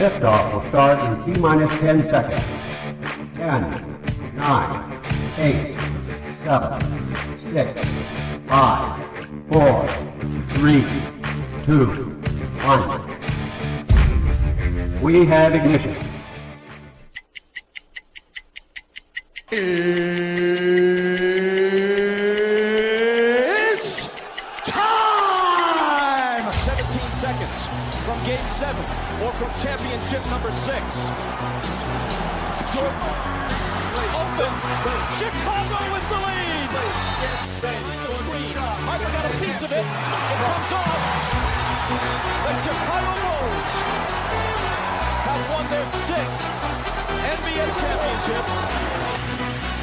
Liftoff will start in T-minus 10 seconds. 10, 9, 8, 7, 6, 5, 4, 3, 2, 1. We have ignition. It's time! 17 seconds from Game 7 or from Championship number 6. Jordan, open. Chicago with the lead. Harper got a piece of it. It comes off. The Chicago Bulls have won their 6th NBA championship.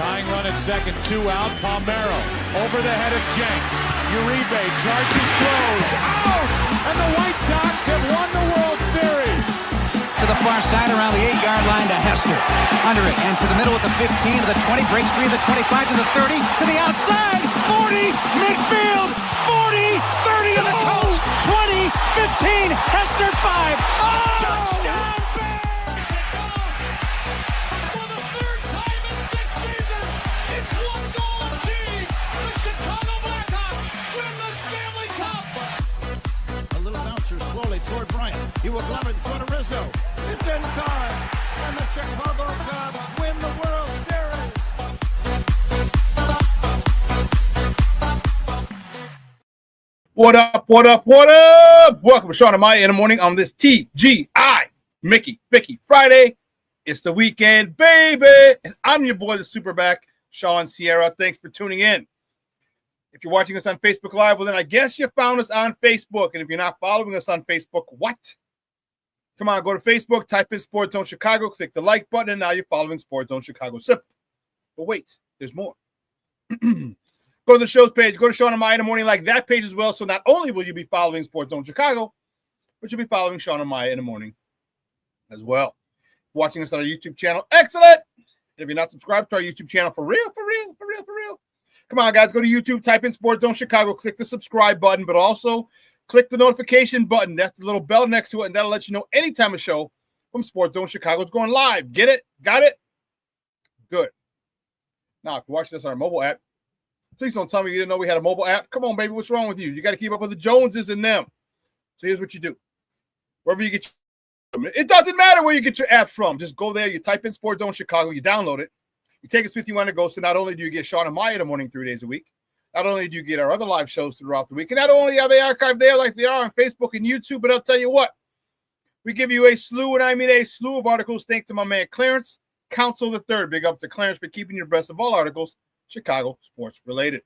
Tying run at second, 2 out. Palmero over the head of Jenks. Uribe charges, throws, out! And the White Sox have won the World Series. To the far side around the 8-yard line to Hester. Under it and to the middle with the 15 to the 20. Breaks free to the 25 to the 30 to the outside. 40 midfield. 40 30 to the coast. 20 15 Hester 5. Oh! Touchdown! Toward Bryant. He will glove it toward Rizzo. It's in time. And the Chicago Cubs win the World Series. What up, what up, what up? Welcome to Shawn Maya in the morning on this TGI Mickey Vicky Friday. It's the weekend, baby. And I'm your boy, the SuperBack, Shawn Sierra. Thanks for tuning in. If you're watching us on Facebook Live, well, then I guess you found us on Facebook. And if you're not following us on Facebook, what? Come on, go to Facebook, type in Sports Zone Chicago, click the like button, and now you're following Sports Zone Chicago. Simple. But wait, there's more. Go to the show's page. Go to Shawn Maya in the morning, like that page as well. So not only will you be following Sports Zone Chicago, but you'll be following Shawn Maya in the morning as well. Watching us on our YouTube channel, excellent. And if you're not subscribed to our YouTube channel, for real. Come on, guys, go to YouTube, type in Sports Zone Chicago, click the subscribe button, but also click the notification button. That's the little bell next to it, and that'll let you know anytime a show from Sports Zone Chicago is going live. Get it? Got it? Good. Now, if you're watching this on our mobile app, please don't tell me you didn't know we had a mobile app. Come on, baby, what's wrong with you? You got to keep up with the Joneses and them. So here's what you do. Wherever you get your, it doesn't matter where you get your app from. Just go there, you type in Sports Zone Chicago, you download it. You take us with you on the go, so not only do you get Shawn Maya in the morning 3 days a week, not only do you get our other live shows throughout the week, and not only are they archived there like they are on Facebook and YouTube, but I'll tell you what, we give you a slew, and I mean a slew of articles thanks to my man Clarence Council III. Big up to Clarence for keeping you abreast of all articles Chicago sports related.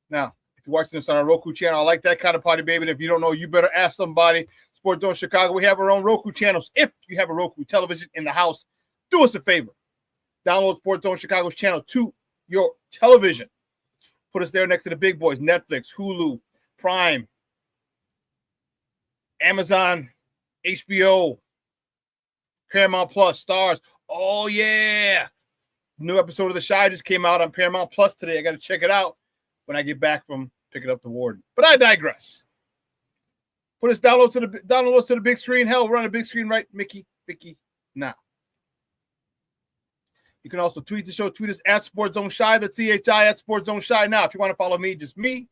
Now, if you're watching this on our Roku channel, I like that kind of party, baby. And if you don't know, you better ask somebody. Sports Zone Chicago, we have our own Roku channels. If you have a Roku television in the house, do us a favor. Download Sports Zone Chicago's channel to your television. Put us there next to the big boys, Netflix, Hulu, Prime, Amazon, HBO, Paramount Plus, Stars. Oh, yeah. New episode of The Chi just came out on Paramount Plus today. I got to check it out when I get back from picking up the warden. But I digress. Put us download us to the big screen. Hell, we're on the big screen, right, Mickey, Vicky, now. You can also tweet the show. Tweet us at Sports Zone Chi. That's CHI at Sports Zone Chi. Now, if you want to follow me, just me,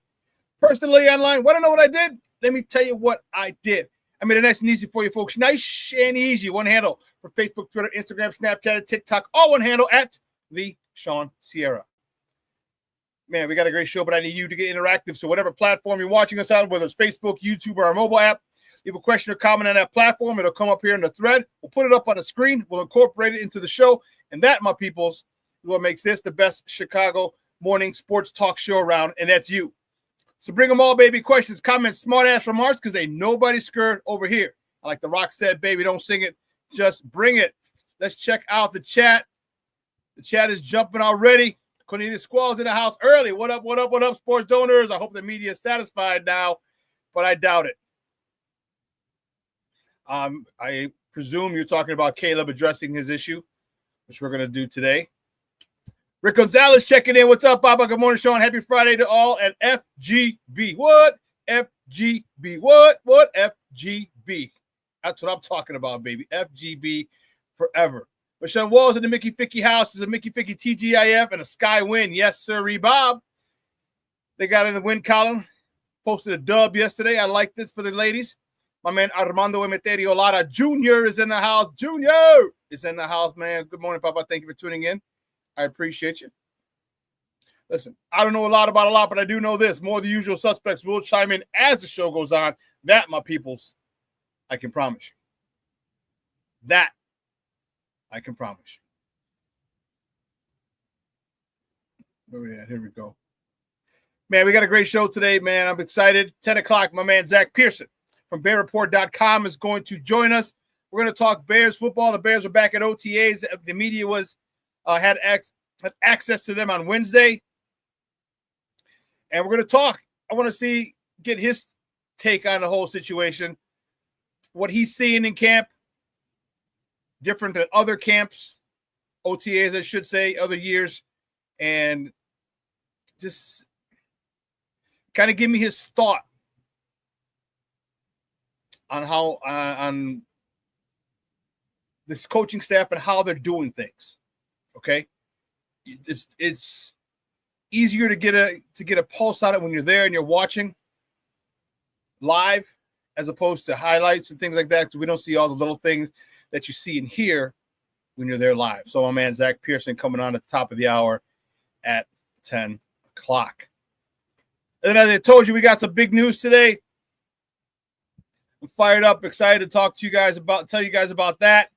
personally online, want to know what I did? Let me tell you what I did. I made it nice and easy for you folks. Nice and easy. One handle for Facebook, Twitter, Instagram, Snapchat, TikTok. All one handle at the Shawn Sierra. Man, we got a great show, but I need you to get interactive. So whatever platform you're watching us on, whether it's Facebook, YouTube, or our mobile app, leave a question or comment on that platform. It'll come up here in the thread. We'll put it up on the screen. We'll incorporate it into the show. And that, my peoples, is what makes this the best Chicago morning sports talk show around, and that's you. So bring them all, baby. Questions, comments, smart-ass remarks, because ain't nobody scared over here. Like The Rock said, baby, don't sing it. Just bring it. Let's check out the chat. The chat is jumping already. Cornelius Squall's in the house early. What up, sports donors? I hope the media is satisfied now, but I doubt it. I presume you're talking about Caleb addressing his issue, which we're going to do today. Rick Gonzalez checking in. What's up, Papa? Good morning, Shawn. Happy Friday to all. And FGB. What? FGB. What? FGB. That's what I'm talking about, baby. FGB forever. Michelle Walls in the Mickey Ficky house is a Mickey Ficky TGIF and a Sky win. Yes, sir, Bob. They got in the win column. Posted a dub yesterday. I like this for the ladies. My man Armando Emeterio Lara Jr. is in the house. Junior is in the house, man. Good morning, Papa. Thank you for tuning in. I appreciate you. Listen, I don't know a lot about a lot, but I do know this. More of the usual suspects will chime in as the show goes on. That, my peoples, I can promise you. That I can promise you. Where we at? Here we go. Man, we got a great show today, man. I'm excited. 10 o'clock, my man Zack Pearson from BearReport.com is going to join us. We're going to talk Bears football. The Bears are back at OTAs. The media had access to them on Wednesday. And we're going to talk. I want to get his take on the whole situation, what he's seeing in camp, different than other camps, OTAs, I should say, other years, and just kind of give me his thought on how on this coaching staff and how they're doing things. Okay, it's easier to get a pulse on it when you're there and you're watching live as opposed to highlights and things like that, because we don't see all the little things that you see and hear when you're there live. So my man Zack Pearson coming on at the top of the hour at 10 o'clock. And then, as I told you, we got some big news today. I'm fired up, excited to tell you guys about that.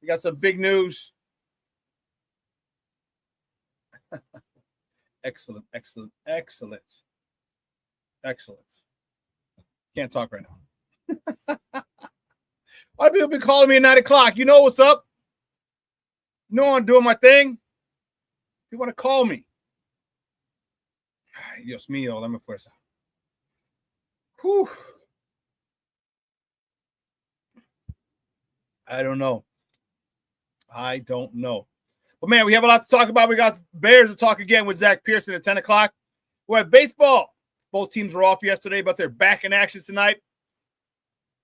We got some big news. Excellent. Can't talk right now. A lot of people been calling me at 9 o'clock. You know what's up? You know I'm doing my thing. If you want to call me. Ay, Dios mío, dame fuerza. Whew. I don't know. But, man, we have a lot to talk about. We got Bears to talk again with Zack Pearson at 10 o'clock. We have baseball. Both teams were off yesterday, but they're back in action tonight.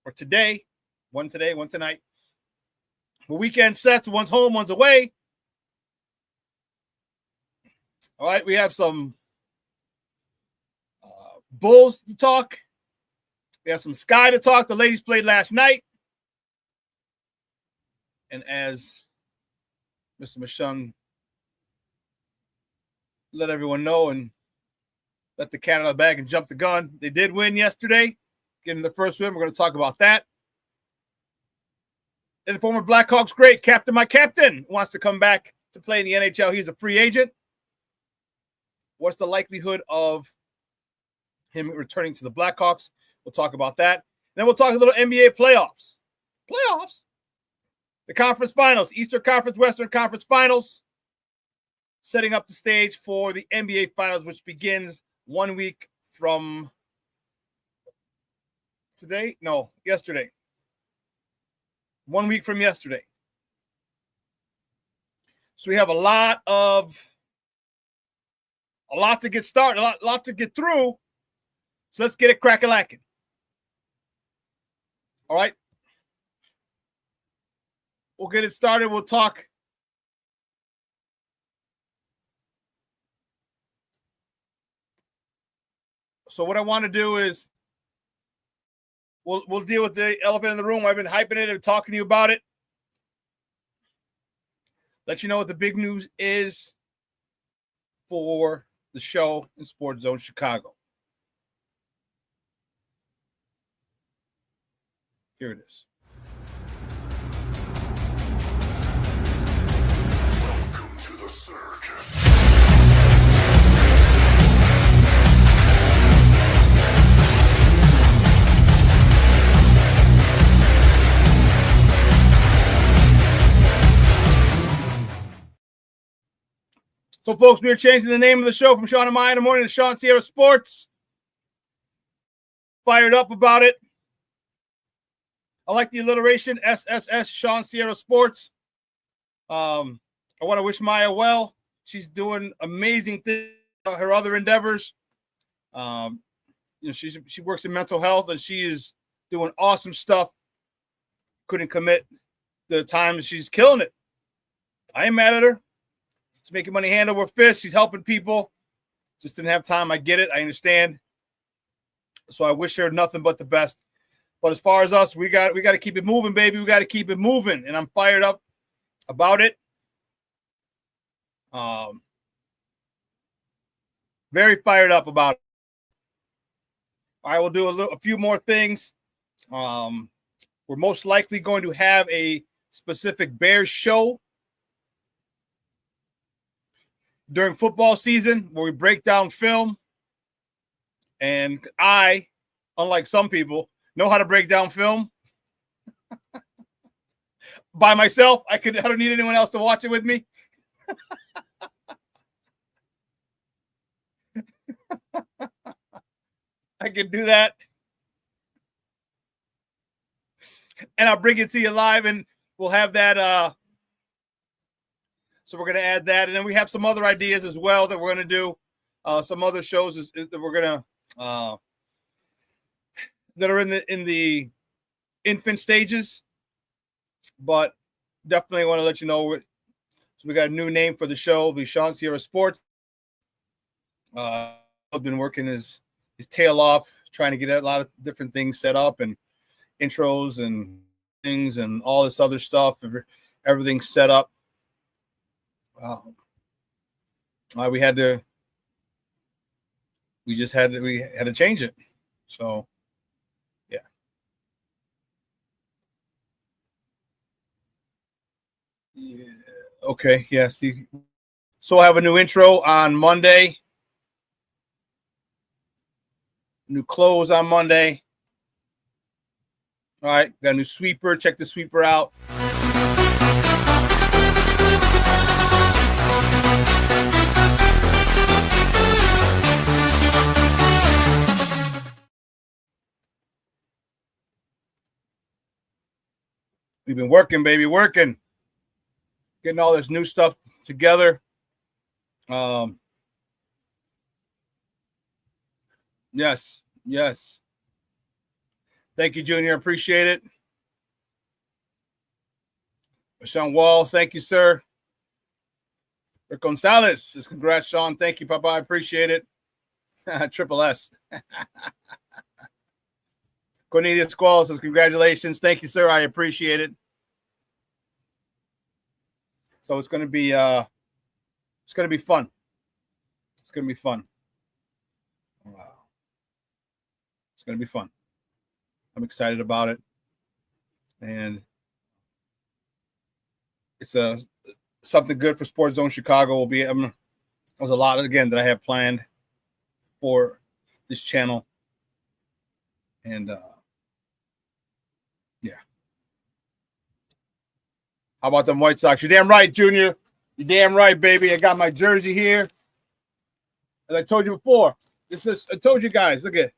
Or today. One today, one tonight. For weekend sets, one's home, one's away. All right, we have some Bulls to talk. We have some Sky to talk. The ladies played last night. And as Mr. Mashun let everyone know and let the cat out of the bag and jump the gun, they did win yesterday. Getting the first win. We're going to talk about that. And the former Blackhawks great, Captain, my captain, wants to come back to play in the NHL. He's a free agent. What's the likelihood of him returning to the Blackhawks? We'll talk about that. Then we'll talk a little NBA playoffs. Playoffs? The conference finals, Eastern Conference, Western Conference finals, setting up the stage for the NBA finals, which begins 1 week from today? No, yesterday. 1 week from yesterday. So we have a lot to get started, a lot to get through. So let's get it crack-a-lacking. All right. We'll get it started. We'll talk. So what I want to do is we'll deal with the elephant in the room. I've been hyping it and talking to you about it. Let you know what the big news is for the show in Sports Zone Chicago. Here it is. Welcome to the circus. So, folks, we are changing the name of the show from Shawn Maya in the morning to Shawn Sierra Sports. Fired up about it. I like the alliteration, SSS, Shawn Sierra Sports. I want to wish Maya well. She's doing amazing things, her other endeavors. She works in mental health, and she is doing awesome stuff couldn't commit the time. She's killing it. I ain't mad at her. She's making money hand over fist. She's helping people. Just didn't have time. I get it. I understand. So I wish her nothing but the best. But as far as us, we got to keep it moving, baby. We got to keep it moving, and I'm fired up about it. Very fired up about it. I will do a few more things. We're most likely going to have a specific Bears show during football season where we break down film. And I, unlike some people, know how to break down film by myself. I don't need anyone else to watch it with me. I can do that. And I'll bring it to you live, and we'll have that. So we're going to add that. And then we have some other ideas as well that we're going to do. Some other shows that we're going to that are in the infant stages, but definitely want to let you know. So we got a new name for the show. It'll be Sean Sierra Sports. I've been working his tail off, trying to get a lot of different things set up and intros and things and all this other stuff. Everything's set up. We had to change it. So yeah. Okay. Yeah. See, so I have a new intro on Monday. New clothes on Monday. All right, got a new sweeper. Check the sweeper out. We've been working, baby, working. Getting all this new stuff together. Yes. Thank you, Junior. Appreciate it. Sean Walls, thank you, sir. Rick Gonzalez says, congrats, Sean. Thank you, Papa. I appreciate it. Triple S. Cornelius Squall says, congratulations. Thank you, sir. I appreciate it. So it's gonna be fun. It's gonna be fun. Wow. It's gonna be fun. I'm excited about it. And it's something good for Sports Zone Chicago. Will be there's a lot again that I have planned for this channel. And yeah. How about them White Sox? You're damn right, Junior. You're damn right, baby. I got my jersey here. As I told you before, I told you guys, look at it.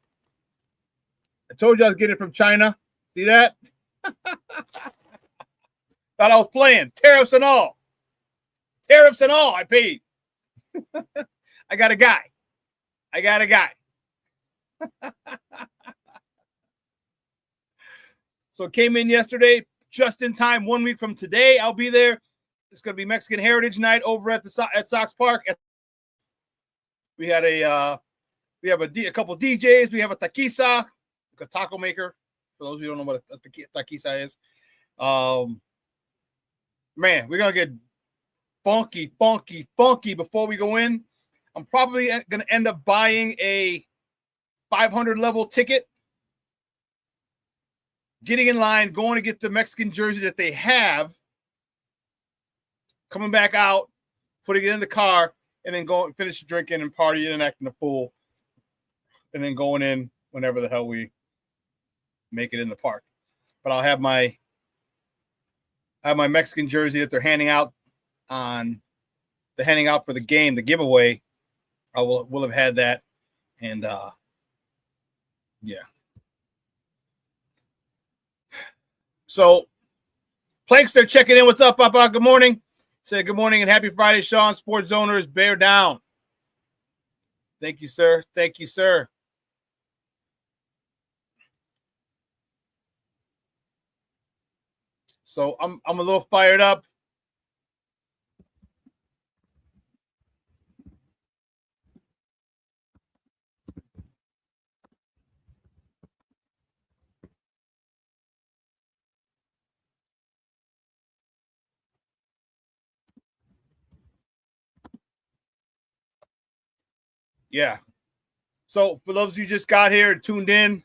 I told you I was getting it from China. See that? Thought I was playing. Tariffs and all. I paid. I got a guy. So it came in yesterday, just in time. 1 week from today, I'll be there. It's going to be Mexican Heritage Night over at Sox Park. We had a couple DJs. We have a taquiza, a taco maker. For those of you who don't know what a taquiza is, man, we're gonna get funky before we go in. I'm probably gonna end up buying a 500 level ticket, getting in line, going to get the Mexican jersey that they have, coming back out, putting it in the car, and then going finish drinking and partying and acting a fool, and then going in whenever the hell we make it in the park. But I'll have my Mexican jersey that they're handing out for the game, the giveaway. We'll have had that, and yeah. So Plankster checking in. What's up, Papa? Good morning. Said good morning and happy Friday, Sean. Sports Zoners, bear down. Thank you, sir. Thank you, sir. So I'm a little fired up. Yeah. So for those of you who just got here and tuned in,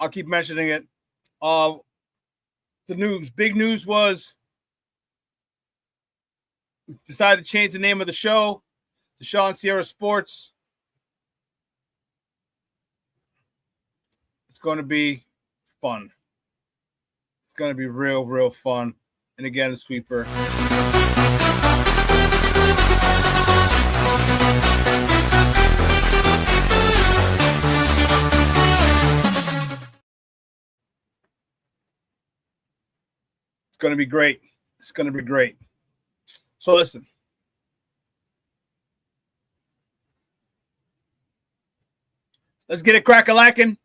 I'll keep mentioning it. The news, big news was we decided to change the name of the show to Shawn Sierra Sports. It's going to be fun. It's going to be real, real fun. And again, the sweeper. It's going to be great. It's going to be great. So listen. Let's get it crack-a-lacking.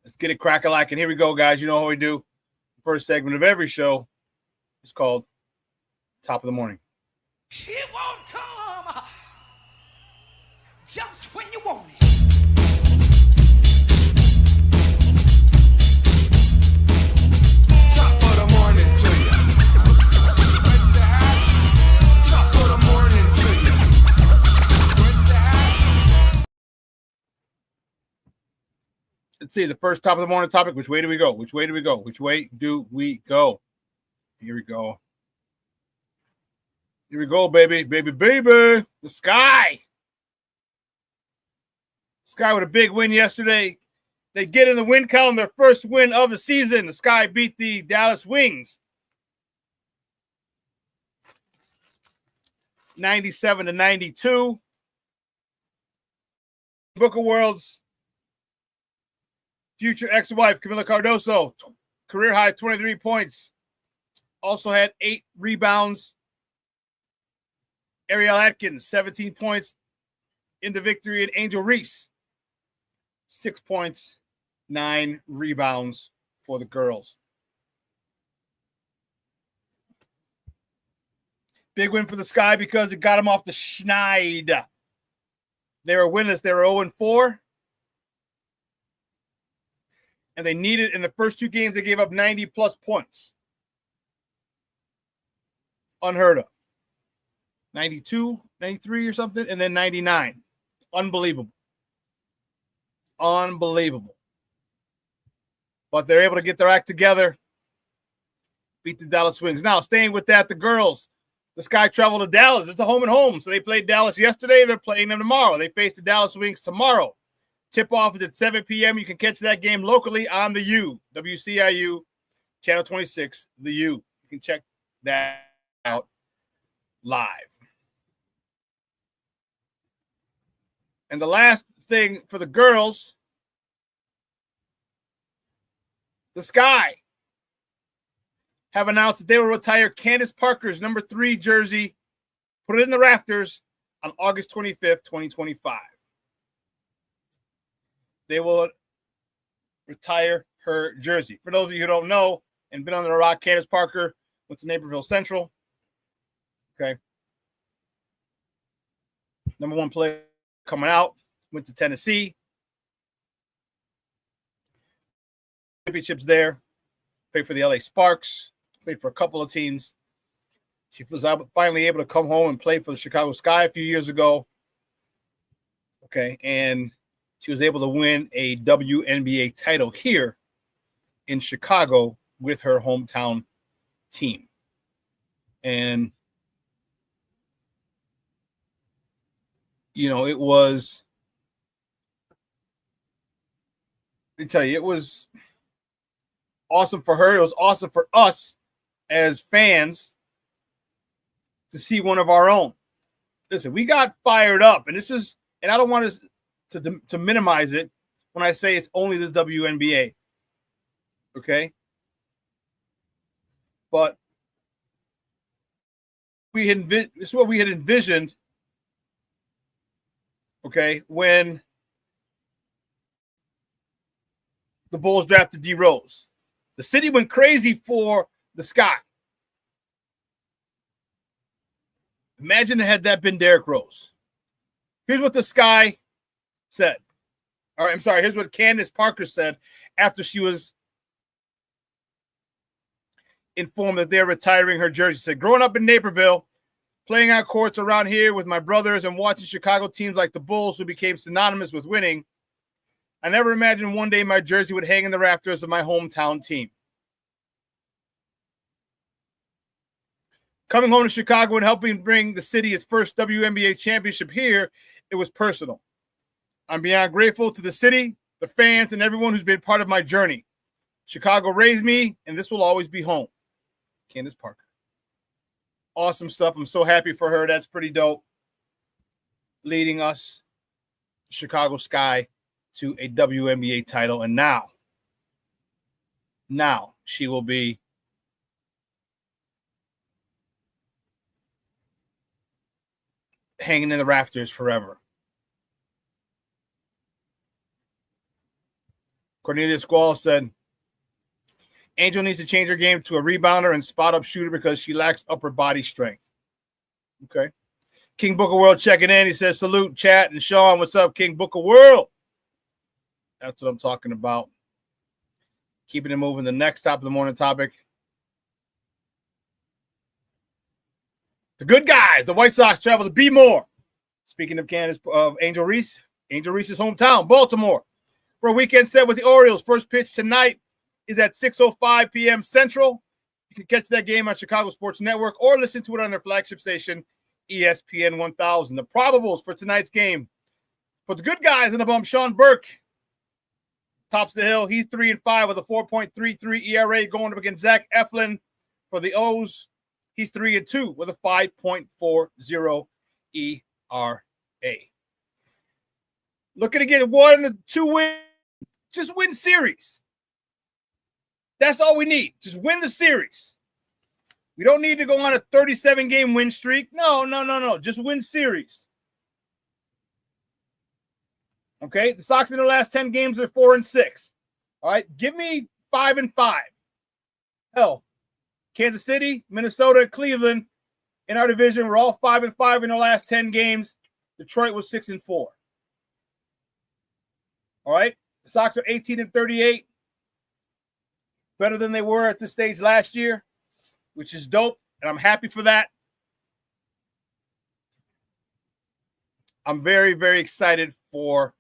Let's get it crack-a-lacking. Here we go, guys. You know how we do. The first segment of every show is called Top of the Morning. It won't come just when you want it. Top of the morning to you. Top of the morning to you. Let's see, the first top of the morning topic. Which way do we go? Which way do we go? Which way do we go? Here we go. Here we go, baby. Baby, baby. The Sky. Sky with a big win yesterday. They get in the win column, their first win of the season. The Sky beat the Dallas Wings 97-92. Book of World's future ex-wife, Camila Cardoso, career high 23 points. Also had 8 rebounds. Ariel Atkins, 17 points in the victory. And Angel Reese, 6 points, 9 rebounds for the girls. Big win for the Sky because it got them off the schneid. They were winless. They were 0-4. And they needed, in the first 2 games, they gave up 90-plus points. Unheard of. 92, 93 or something, and then 99. Unbelievable. Unbelievable. But they're able to get their act together, beat the Dallas Wings. Now, staying with that, the girls, the Sky travel to Dallas. It's a home and home. So they played Dallas yesterday. They're playing them tomorrow. They face the Dallas Wings tomorrow. Tip-off is at 7 p.m. You can catch that game locally on the U, WCIU, Channel 26, the U. You can check that out live. And the last thing for the girls, the Sky have announced that they will retire Candace Parker's number 3 jersey, put it in the rafters on August 25th, 2025. They will retire her jersey. For those of you who don't know and been under the rock, Candace Parker went to Naperville Central. Okay. Number 1 player coming out, went to Tennessee. Championships there. Played for the LA Sparks. Played for a couple of teams. She was finally able to come home and play for the Chicago Sky a few years ago. Okay. And she was able to win a WNBA title here in Chicago with her hometown team. And, you know, it was, let me tell you, it was awesome for her. It was awesome for us as fans to see one of our own. Listen, we got fired up, and this is, and I don't want to minimize it when I say it's only the WNBA. Okay? But this is what we had envisioned okay, when the Bulls drafted D Rose. The city went crazy for the Sky. Imagine had that been Derrick Rose. Here's what the Sky said. All right, I'm sorry. Here's what Candace Parker said after she was informed that they're retiring her jersey. She said, growing up in Naperville, playing on courts around here with my brothers and watching Chicago teams like the Bulls who became synonymous with winning, I never imagined one day my jersey would hang in the rafters of my hometown team. Coming home to Chicago and helping bring the city its first WNBA championship here, it was personal. I'm beyond grateful to the city, the fans, and everyone who's been part of my journey. Chicago raised me, and this will always be home. Candace Parker. Awesome stuff. I'm so happy for her. That's pretty dope. Leading us, Chicago Sky, to a WNBA title. And now she will be hanging in the rafters forever. Cornelia Squall said, Angel needs to change her game to a rebounder and spot-up shooter because she lacks upper body strength. Okay. King Booker World checking in. He says, salute, chat, and Sean. What's up, King Booker World? That's what I'm talking about. Keeping it moving. The next top of the morning topic. The good guys. The White Sox travel to Be More. Speaking of Candace, Angel Reese's hometown, Baltimore, for a weekend set with the Orioles. First pitch tonight is at 6:05 p.m. Central. You can catch that game on Chicago Sports Network or listen to it on their flagship station, ESPN 1000. The probables for tonight's game. For the good guys in the bump, Sean Burke tops the hill. He's 3-5 with a 4.33 ERA going up against Zach Eflin. For the O's, he's 3-2 with a 5.40 ERA. Looking to get 1-2 wins. Just win series. That's all we need. Just win the series. We don't need to go on a 37-game win streak. No. Just win series. Okay? The Sox in their last 10 games are 4-6. All right? Give me 5-5. Hell, Kansas City, Minnesota, Cleveland in our division were all 5-5 in their last 10 games. Detroit was 6-4. All right? The Sox are 18-38. Better than they were at this stage last year, which is dope, and I'm happy for that. I'm very, very excited for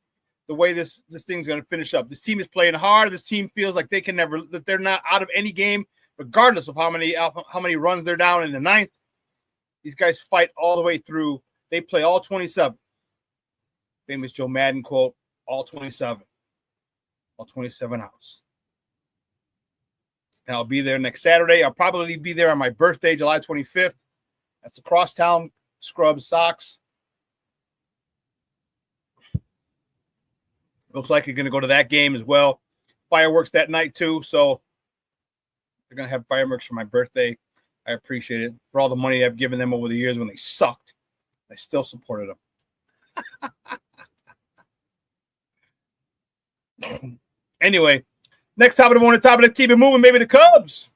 the way this thing's going to finish up. This team is playing hard. This team feels like that they're not out of any game, regardless of how many runs they're down in the ninth. These guys fight all the way through. They play all 27. Famous Joe Madden quote, all 27. All 27 outs. And I'll be there next Saturday. I'll probably be there on my birthday, July 25th. That's the Crosstown Scrubs Sox. Looks like you're going to go to that game as well. Fireworks that night, too. So they're going to have fireworks for my birthday. I appreciate it. For all the money I've given them over the years when they sucked, I still supported them. Anyway, next top of the morning topic. Let's keep it moving. Maybe the Cubs.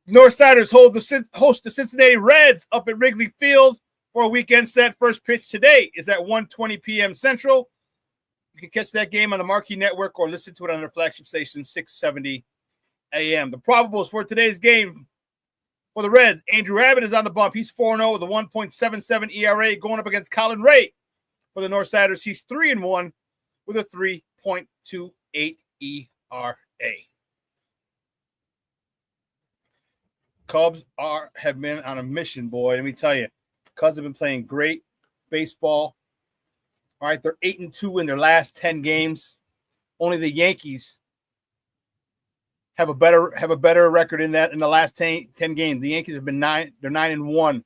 Northsiders host the Cincinnati Reds up at Wrigley Field for a weekend set. First pitch today is at 1:20 p.m. Central. You can catch that game on the Marquee Network or listen to it on their flagship station, 670 a.m. The probables for today's game for the Reds. Andrew Abbott is on the bump. He's 4-0 with a 1.77 ERA going up against Colin Ray. For the Northsiders, he's 3-1 with a 3.28 ERA. Cubs have been on a mission, boy. Let me tell you. Cubs have been playing great baseball. All right, they're 8-2 in their last 10 games. Only the Yankees have a better record in the last 10 games. The Yankees have been 9. They're 9-1.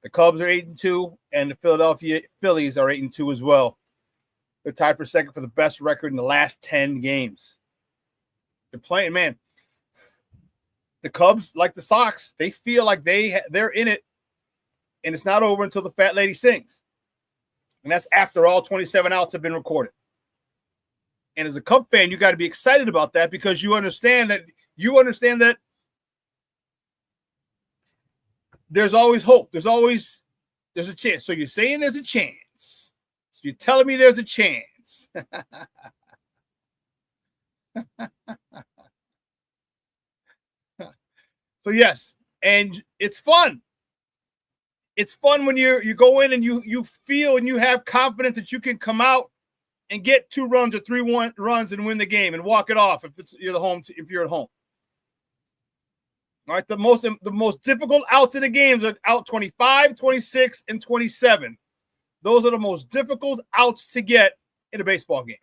The Cubs are 8-2, and the Philadelphia Phillies are 8-2 as well. They're tied for second for the best record in the last 10 games. They're playing, man. The Cubs, like the Sox, they feel like they're in it, and it's not over until the fat lady sings. And that's after all 27 outs have been recorded. And as a Cub fan, you got to be excited about that because you understand that there's always hope. There's a chance. So you're saying there's a chance. So you're telling me there's a chance. So yes, and it's fun. It's fun when you go in and you feel and you have confidence that you can come out and get 2 runs or 3 runs and win the game and walk it off if you're at home. All right, the most difficult outs in the games are out 25, 26, and 27. Those are the most difficult outs to get in a baseball game.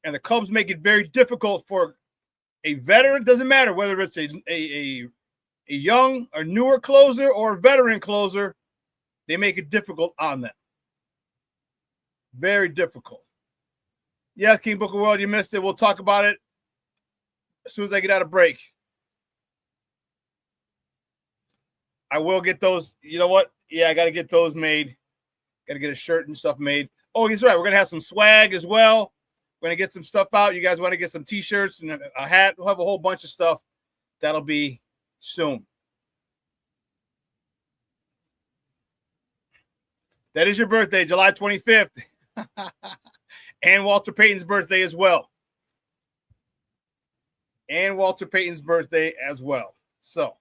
And the Cubs make it very difficult for a veteran. Doesn't matter whether it's a young or newer closer or a veteran closer, they make it difficult on them. Very difficult. Yes, King Booker World, you missed it. We'll talk about it as soon as I get out of break. I will get those. You know what? Yeah, I got to get those made. Got to get a shirt and stuff made. Oh, he's right. We're going to have some swag as well. We're going to get some stuff out. You guys want to get some T-shirts and a hat? We'll have a whole bunch of stuff. That'll be soon. That is your birthday, July 25th. And Walter Payton's birthday as well. So,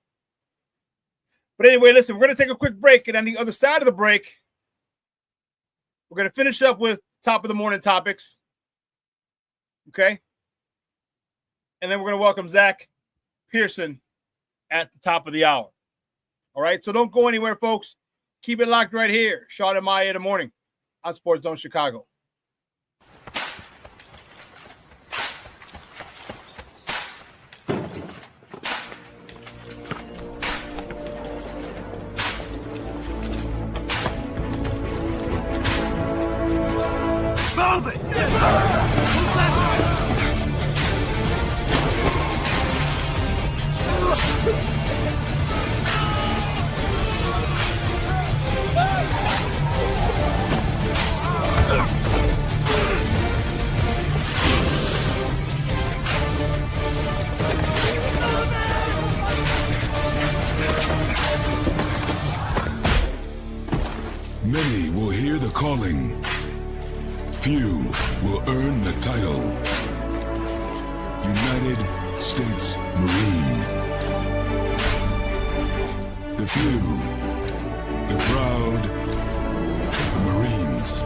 but anyway, listen, we're going to take a quick break. And on the other side of the break, we're going to finish up with top of the morning topics. Okay? And then we're going to welcome Zack Pearson at the top of the hour. All right? So don't go anywhere, folks. Keep it locked right here. Shawn and Maya in the morning on Sports Zone Chicago. Move it! Many will hear the calling. Few will earn the title. United States Marine. The few, the proud, the Marines.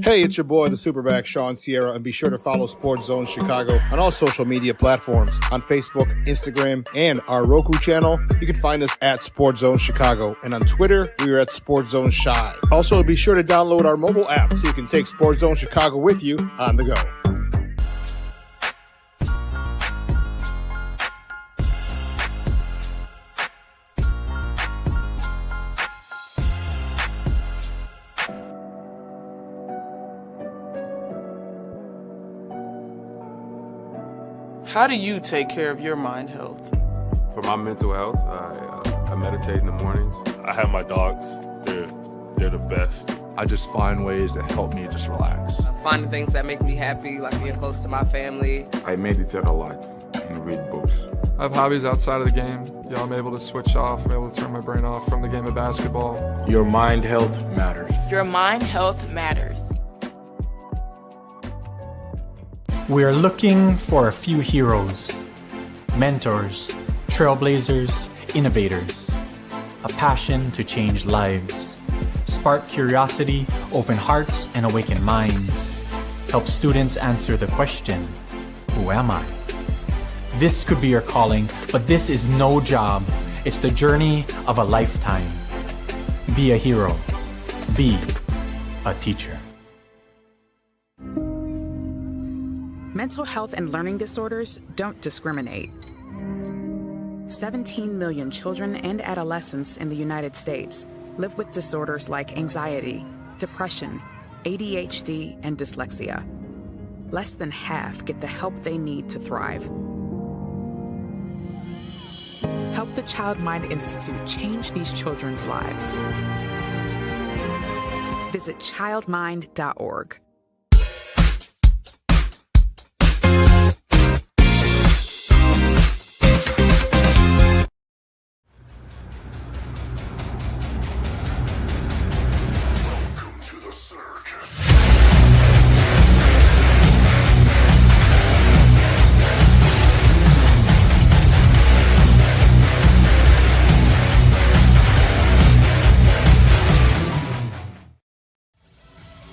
Hey, it's your boy, the SuperBack, Shawn Sierra, and be sure to follow Sports Zone Chicago on all social media platforms, on Facebook, Instagram, and our Roku channel. You can find us at Sports Zone Chicago, and on Twitter, we are at Sports Zone Shy. Also, be sure to download our mobile app so you can take Sports Zone Chicago with you on the go. How do you take care of your mind health? For my mental health, I meditate in the mornings. I have my dogs. They're the best. I just find ways that help me just relax. Finding things that make me happy, like being close to my family. I meditate a lot and read books. I have hobbies outside of the game. I'm able to switch off. I'm able to turn my brain off from the game of basketball. Your mind health matters. Your mind health matters. We are looking for a few heroes, mentors, trailblazers, innovators, a passion to change lives, spark curiosity, open hearts, and awaken minds, help students answer the question, who am I? This could be your calling, but this is no job. It's the journey of a lifetime. Be a hero. Be a teacher. Mental health and learning disorders don't discriminate. 17 million children and adolescents in the United States live with disorders like anxiety, depression, ADHD, and dyslexia. Less than half get the help they need to thrive. Help the Child Mind Institute change these children's lives. Visit childmind.org.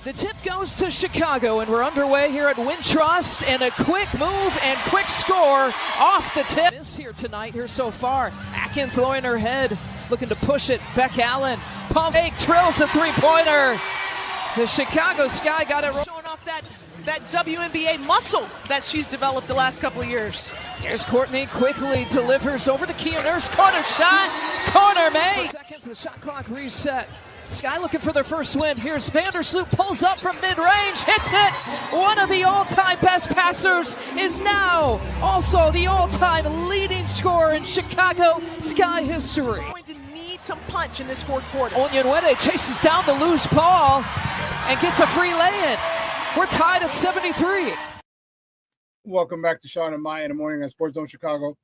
The tip goes to Chicago, and we're underway here at Wintrust, and a quick move and quick score off the tip. Miss here tonight here so far. Atkins lowering her head, looking to push it. Beck Allen, pump fake, drills a three-pointer. The Chicago Sky got it. Showing off that WNBA muscle that she's developed the last couple of years. Here's Courtney, quickly delivers over to Kia Nurse. Corner shot, corner made. Seconds, the shot clock reset. Sky looking for their first win. Here's Vandersloot, pulls up from mid-range, hits it. One of the all-time best passers is now also the all-time leading scorer in Chicago Sky history. Going to need some punch in this fourth quarter. Onyenwere chases down the loose ball and gets a free lay-in. We're tied at 73. Welcome back to Shawn and Maya in the morning on Sports Zone Chicago.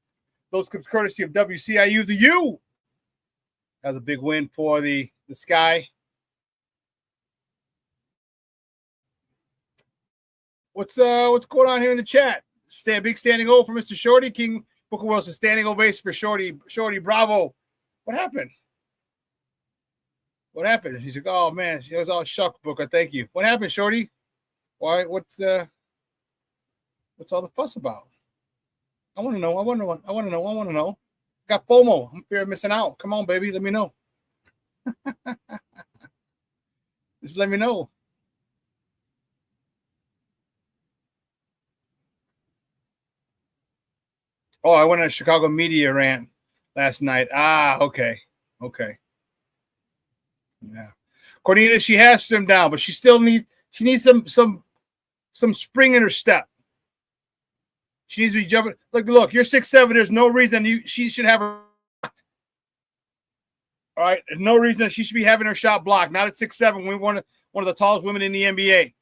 Those clips courtesy of WCIU. The U has a big win for the Sky. What's going on here in the chat? Big standing O for Mr. Shorty. King Booker Wilson standing ovation for Shorty. Shorty, bravo. What happened? What happened? He's like, oh man, it was all shuck, Booker. Thank you. What happened, Shorty? Why? What's all the fuss about? I want to know. I want to know. Got FOMO. I'm fear of missing out. Come on, baby. Let me know. Just let me know. Oh, I went on a Chicago media rant last night. Okay. Yeah. Cornelia, she has slimmed down, but she needs some spring in her step. She needs to be jumping. Look, you're 6'7". There's no reason she should have her. All right, there's no reason that she should be having her shot blocked. Not at 6'7". We're one of the tallest women in the NBA.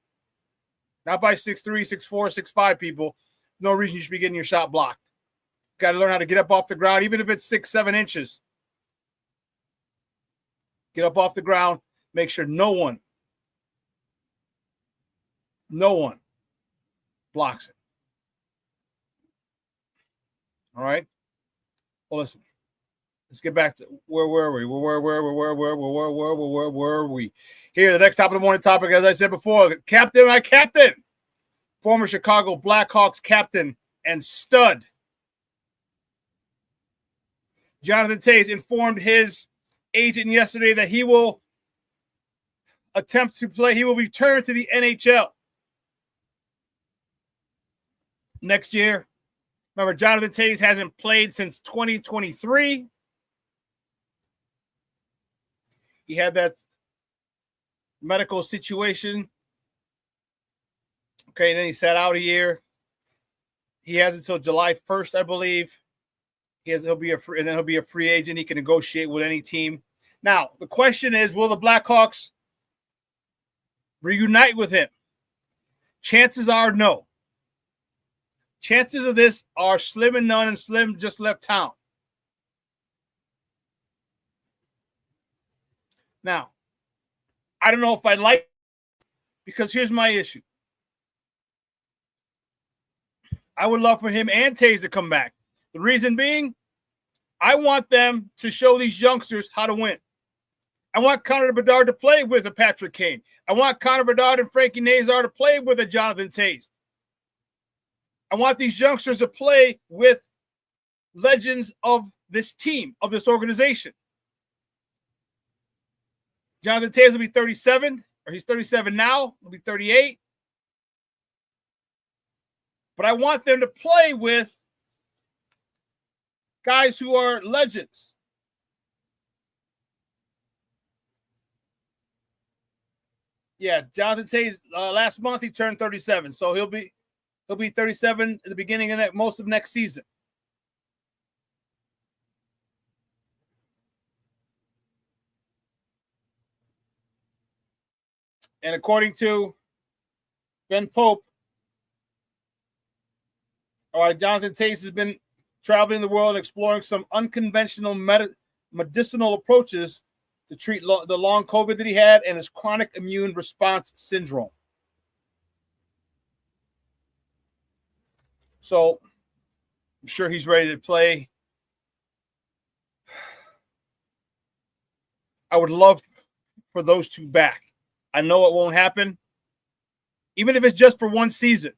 Not by 6'3", 6'4", 6'5" people. No reason you should be getting your shot blocked. Got to learn how to get up off the ground, even if it's 6-7 inches. Get up off the ground. Make sure no one blocks it. All right. Well, listen. Let's get back to where were we? Where were we? Here, the next top of the morning topic, as I said before, my captain, former Chicago Blackhawks captain and stud, Jonathan Toews, informed his agent yesterday that he will attempt to play. He will return to the NHL next year. Remember, Jonathan Toews hasn't played since 2023. He had that medical situation. Okay, and then he sat out a year. He has until July 1st, I believe. He'll be a free agent. He can negotiate with any team. Now, the question is, will the Blackhawks reunite with him? Chances are no. Chances of this are slim and none, and Slim just left town. Now, I don't know if I like it, because here's my issue. I would love for him and Toews to come back. The reason being, I want them to show these youngsters how to win. I want Connor Bedard to play with a Patrick Kane. I want Connor Bedard and Frankie Nazar to play with a Jonathan Toews. I want these youngsters to play with legends of this team, of this organization. Jonathan Toews will be 37, or he's 37 now. He'll be 38. But I want them to play with guys who are legends. Yeah, Jonathan Toews, last month he turned 37, so he'll be 37 at the beginning of most of next season. And according to Ben Pope, Jonathan Tays has been traveling the world and exploring some unconventional medicinal approaches to treat the long COVID that he had and his chronic immune response syndrome. So I'm sure he's ready to play. I would love for those two back. I know it won't happen, even if it's just for one season.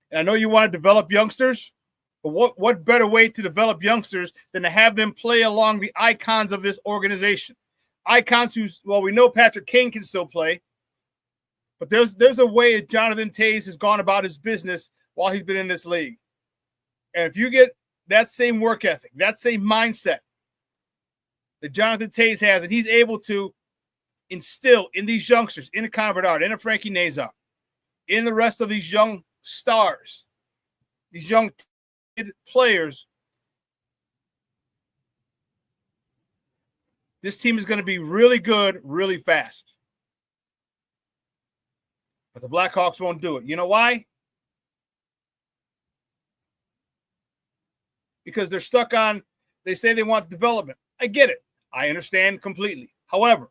And I know you want to develop youngsters, but what better way to develop youngsters than to have them play along the icons of this organization? Icons who's, well, we know Patrick Kane can still play, but there's a way that Jonathan Tays has gone about his business while he's been in this league. And if you get that same work ethic, that same mindset that Jonathan Tays has, and he's able to instill in these youngsters, in a Connor Bedard, in a Frankie Nazar, in the rest of these young stars, these young players, this team is going to be really good, really fast. But the Blackhawks won't do it. You know why? Because they're stuck on, they say they want development. I get it. I understand completely. However,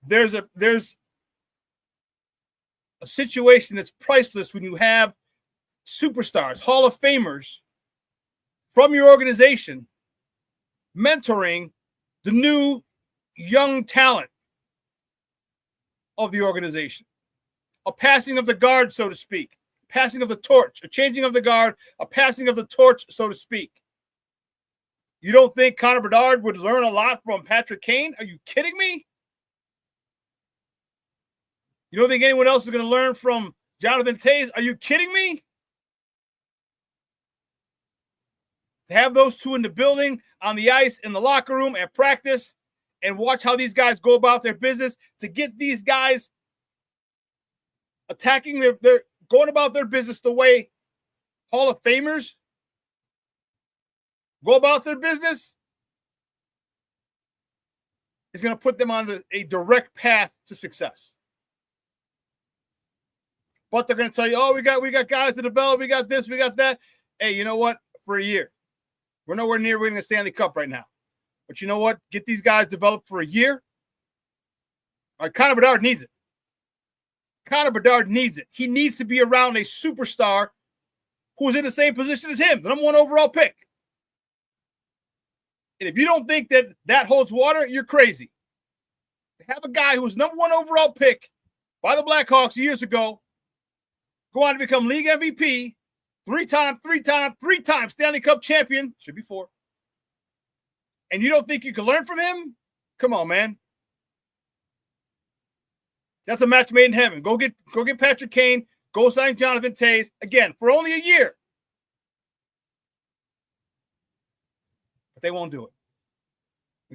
there's a situation that's priceless when you have superstars, Hall of Famers from your organization mentoring the new young talent of the organization. A passing of the guard, so to speak. Passing of the torch, a changing of the guard, a passing of the torch, so to speak. You don't think Connor Bedard would learn a lot from Patrick Kane? Are you kidding me? You don't think anyone else is going to learn from Jonathan Tays? Are you kidding me? To have those two in the building, on the ice, in the locker room, at practice, and watch how these guys go about their business, to get these guys attacking their going about their business the way Hall of Famers go about their business, is going to put them on a direct path to success. But they're going to tell you, oh, we got guys to develop, we got this, we got that. Hey, you know what? For a year. We're nowhere near winning a Stanley Cup right now. But you know what? Get these guys developed for a year. All right, Connor Bedard needs it. Connor Bedard needs it. He needs to be around a superstar who's in the same position as him, the number 1 overall pick. And if you don't think that holds water, you're crazy. To have a guy who was number 1 overall pick by the Blackhawks years ago, go on to become league MVP, three-time Stanley Cup champion, should be 4. And you don't think you can learn from him? Come on, man. That's a match made in heaven. Go get Patrick Kane. Go sign Jonathan Tays. Again, for only a year. But they won't do it.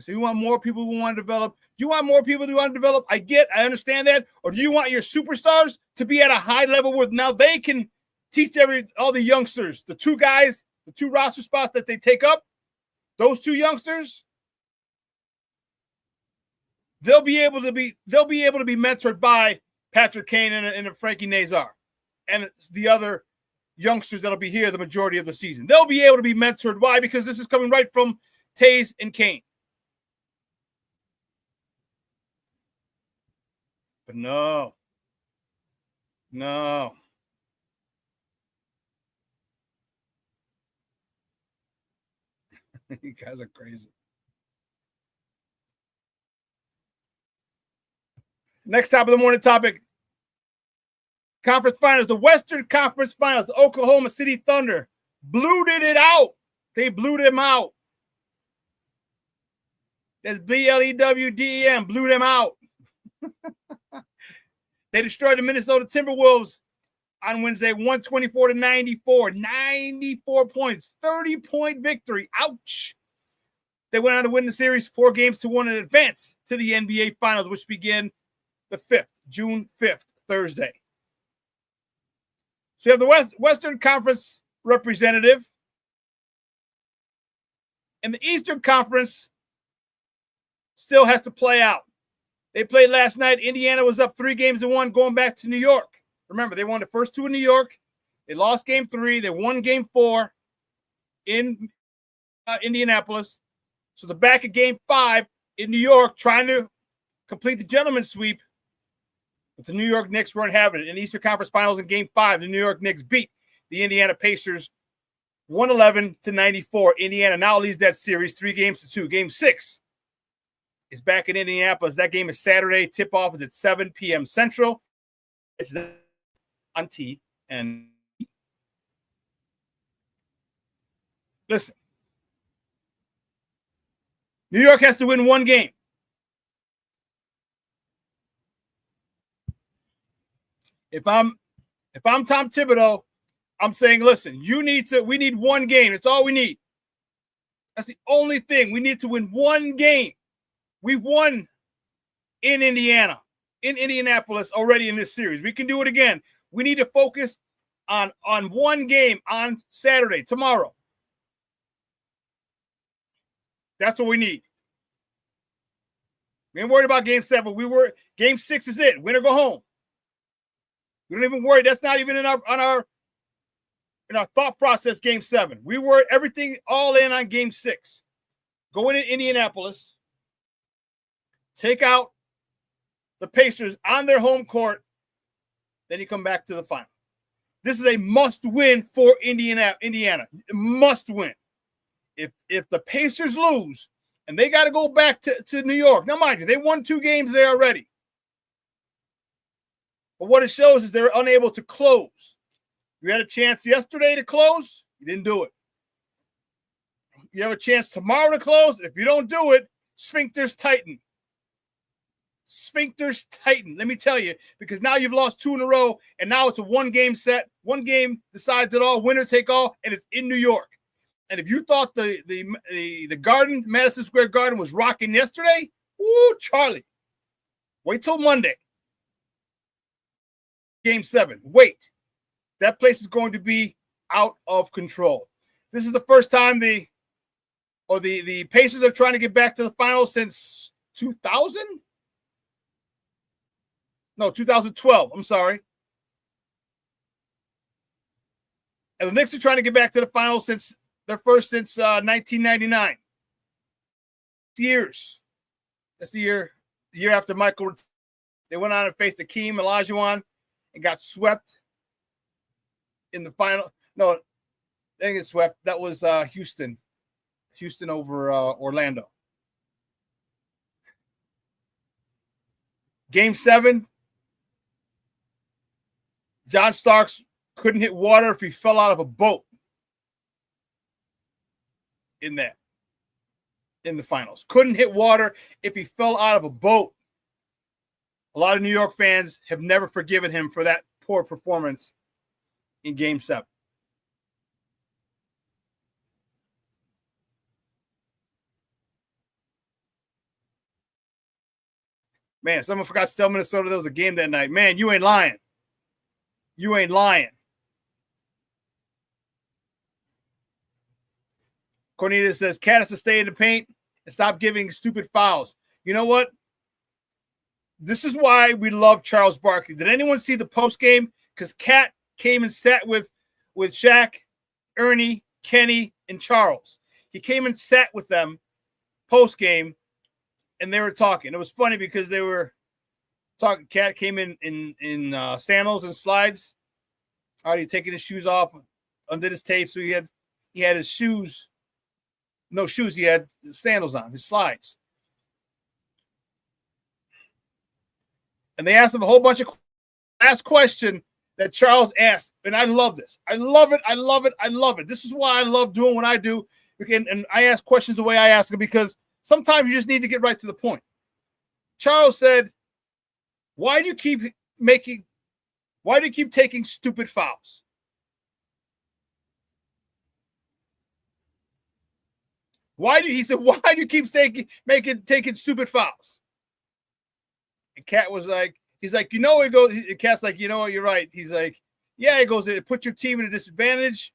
So you want more people who want to develop? Do you want more people who want to develop? I understand that. Or do you want your superstars to be at a high level where now they can teach all the youngsters, the 2 guys, the 2 roster spots that they take up, those 2 youngsters, they'll be able to be mentored by Patrick Kane and a Frankie Nazar and the other youngsters that'll be here the majority of the season. They'll be able to be mentored. Why? Because this is coming right from Tays and Kane. But no. You guys are crazy. Next top of the morning topic. Conference finals. The Western Conference Finals. The Oklahoma City Thunder blew it out. They blew them out. That's BLEWDEM. Blew them out. They destroyed the Minnesota Timberwolves on Wednesday, 124-94. 94 points. 30-point victory. Ouch. They went on to win the series 4-1 in advance to the NBA Finals, which begin the 5th, June 5th, Thursday. So you have the Western Conference representative and the Eastern Conference still has to play out. They played last night. Indiana was up 3-1 going back to New York. Remember, they won the first 2 in New York. They lost game 3. They won game 4 in Indianapolis. So they're back at game 5 in New York trying to complete the gentleman's sweep. But the New York Knicks weren't having it. In the Eastern Conference Finals in game 5, the New York Knicks beat the Indiana Pacers 111-94. Indiana now leads that series 3-2. Game 6 is back in Indianapolis. That game is Saturday. Tip-off is at 7 p.m. Central. It's on T. And listen, New York has to win 1 game. If I'm Tom Thibodeau, I'm saying, listen, we need 1 game. It's all we need. That's the only thing. We need to win 1 game. We've won in Indianapolis already in this series. We can do it again. We need to focus on 1 game on Saturday, tomorrow. That's what we need. We ain't worried about game 7. Game 6 is it. Win or go home. We don't even worry. That's not even in our thought process. Game 7. We were everything all in on game 6. Go into Indianapolis. Take out the Pacers on their home court. Then you come back to the final. This is a must-win for Indiana. Must win. If the Pacers lose and they got to go back to New York. Now, mind you, they won 2 games there already. But what it shows is they're unable to close. You had a chance yesterday to close. You didn't do it. You have a chance tomorrow to close. If you don't do it, sphincters tighten. Sphincters tighten. Let me tell you, because now you've lost 2 in a row, and now it's a 1-game set. 1 game decides it all, winner take all, and it's in New York. And if you thought the Garden, Madison Square Garden, was rocking yesterday, woo, Charlie, wait till Monday. Game 7. Wait. That place is going to be out of control. This is the first time the Pacers are trying to get back to the finals since 2000? No, 2012. I'm sorry. And the Knicks are trying to get back to the finals since 1999. Years. That's the year after Michael. They went on and faced Hakeem Olajuwon and got swept in the final. No, they didn't get swept. That was Houston. Houston over Orlando. Game 7. John Starks couldn't hit water if he fell out of a boat in the finals. Couldn't hit water if he fell out of a boat. A lot of New York fans have never forgiven him for that poor performance in Game 7. Man, someone forgot to tell Minnesota there was a game that night. Man, you ain't lying. You ain't lying. Cornelius says, Cat has to stay in the paint and stop giving stupid fouls. You know what? This is why we love Charles Barkley. Did anyone see the post game? Because Cat came and sat with Shaq, Ernie, Kenny, and Charles. He came and sat with them post game, and they were talking. It was funny because they were talking. Cat came in sandals and slides, already taking his shoes off, undid his tape, so he had his shoes. No shoes. He had sandals on, his slides. And they asked him a whole bunch of last question that Charles asked. And I love this. I love it. I love it. I love it. This is why I love doing what I do. And I ask questions the way I ask them because sometimes you just need to get right to the point. Charles said, why do you keep taking stupid fouls? Why do you keep taking stupid fouls? And Cat was like, he's like, he goes, Cat's like, you know what, you're right. He's like, yeah, he goes, it put your team at a disadvantage.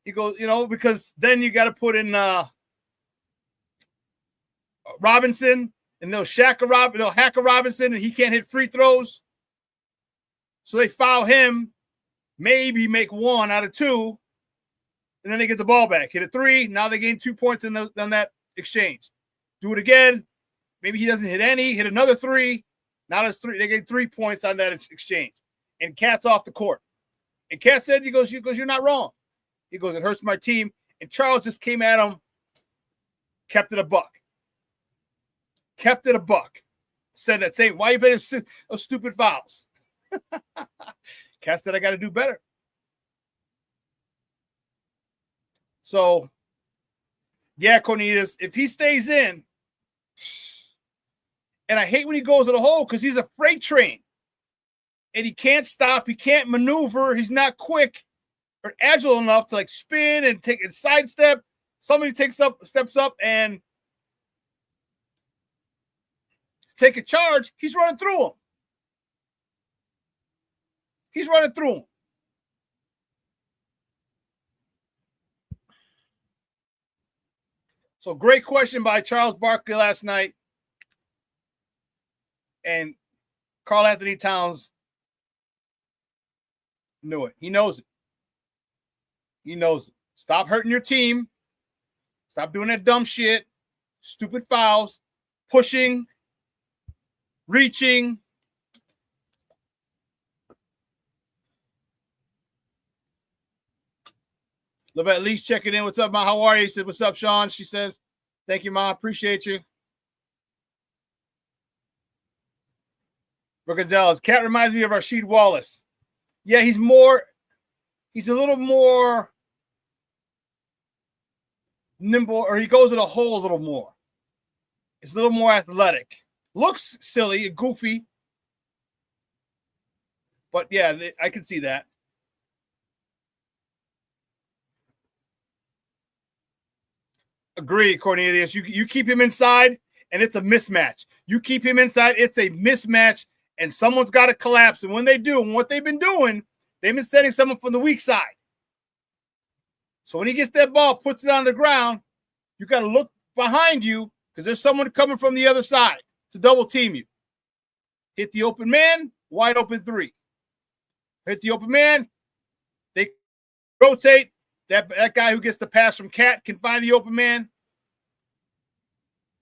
He goes, because then you got to put in Robinson, and they'll hack a Robinson, and he can't hit free throws. So they foul him, maybe make 1 out of 2, and then they get the ball back. Hit a 3. Now they gain 2 points on that exchange. Do it again. Maybe he doesn't hit any. Hit another 3. Now that's 3. They gain 3 points on that exchange. And Cat's off the court. And Cat said, he goes, you're not wrong. He goes, it hurts my team. And Charles just came at him, kept it a buck. Kept it a buck. Said that same, why are you playing those stupid fouls? Cat said, I got to do better. So, yeah, Cornelius, if he stays in, and I hate when he goes to the hole because he's a freight train. And he can't stop. He can't maneuver. He's not quick or agile enough to like spin and take a sidestep. Somebody steps up and take a charge. He's running through him. He's running through him. So great question by Charles Barkley last night. And Karl Anthony Towns knew it. He knows it. He knows it. Stop hurting your team. Stop doing that dumb shit. Stupid fouls. Pushing. Reaching. Lavette Leach checking in. What's up, Ma? How are you? He said, what's up, Sean? She says, thank you, Ma. Appreciate you. Brooke Gonzalez. Cat reminds me of Rasheed Wallace. Yeah, he's a little more nimble, or he goes to the hole a little more. It's a little more athletic. Looks silly and goofy. But yeah, I can see that. Agree, Cornelius. You keep him inside, and it's a mismatch. You keep him inside, it's a mismatch, and someone's got to collapse. And when they do, and what they've been doing, they've been setting someone from the weak side. So when he gets that ball, puts it on the ground, you got to look behind you because there's someone coming from the other side to double team you. Hit the open man, wide open 3. Hit the open man, they rotate. That guy who gets the pass from Cat can find the open man,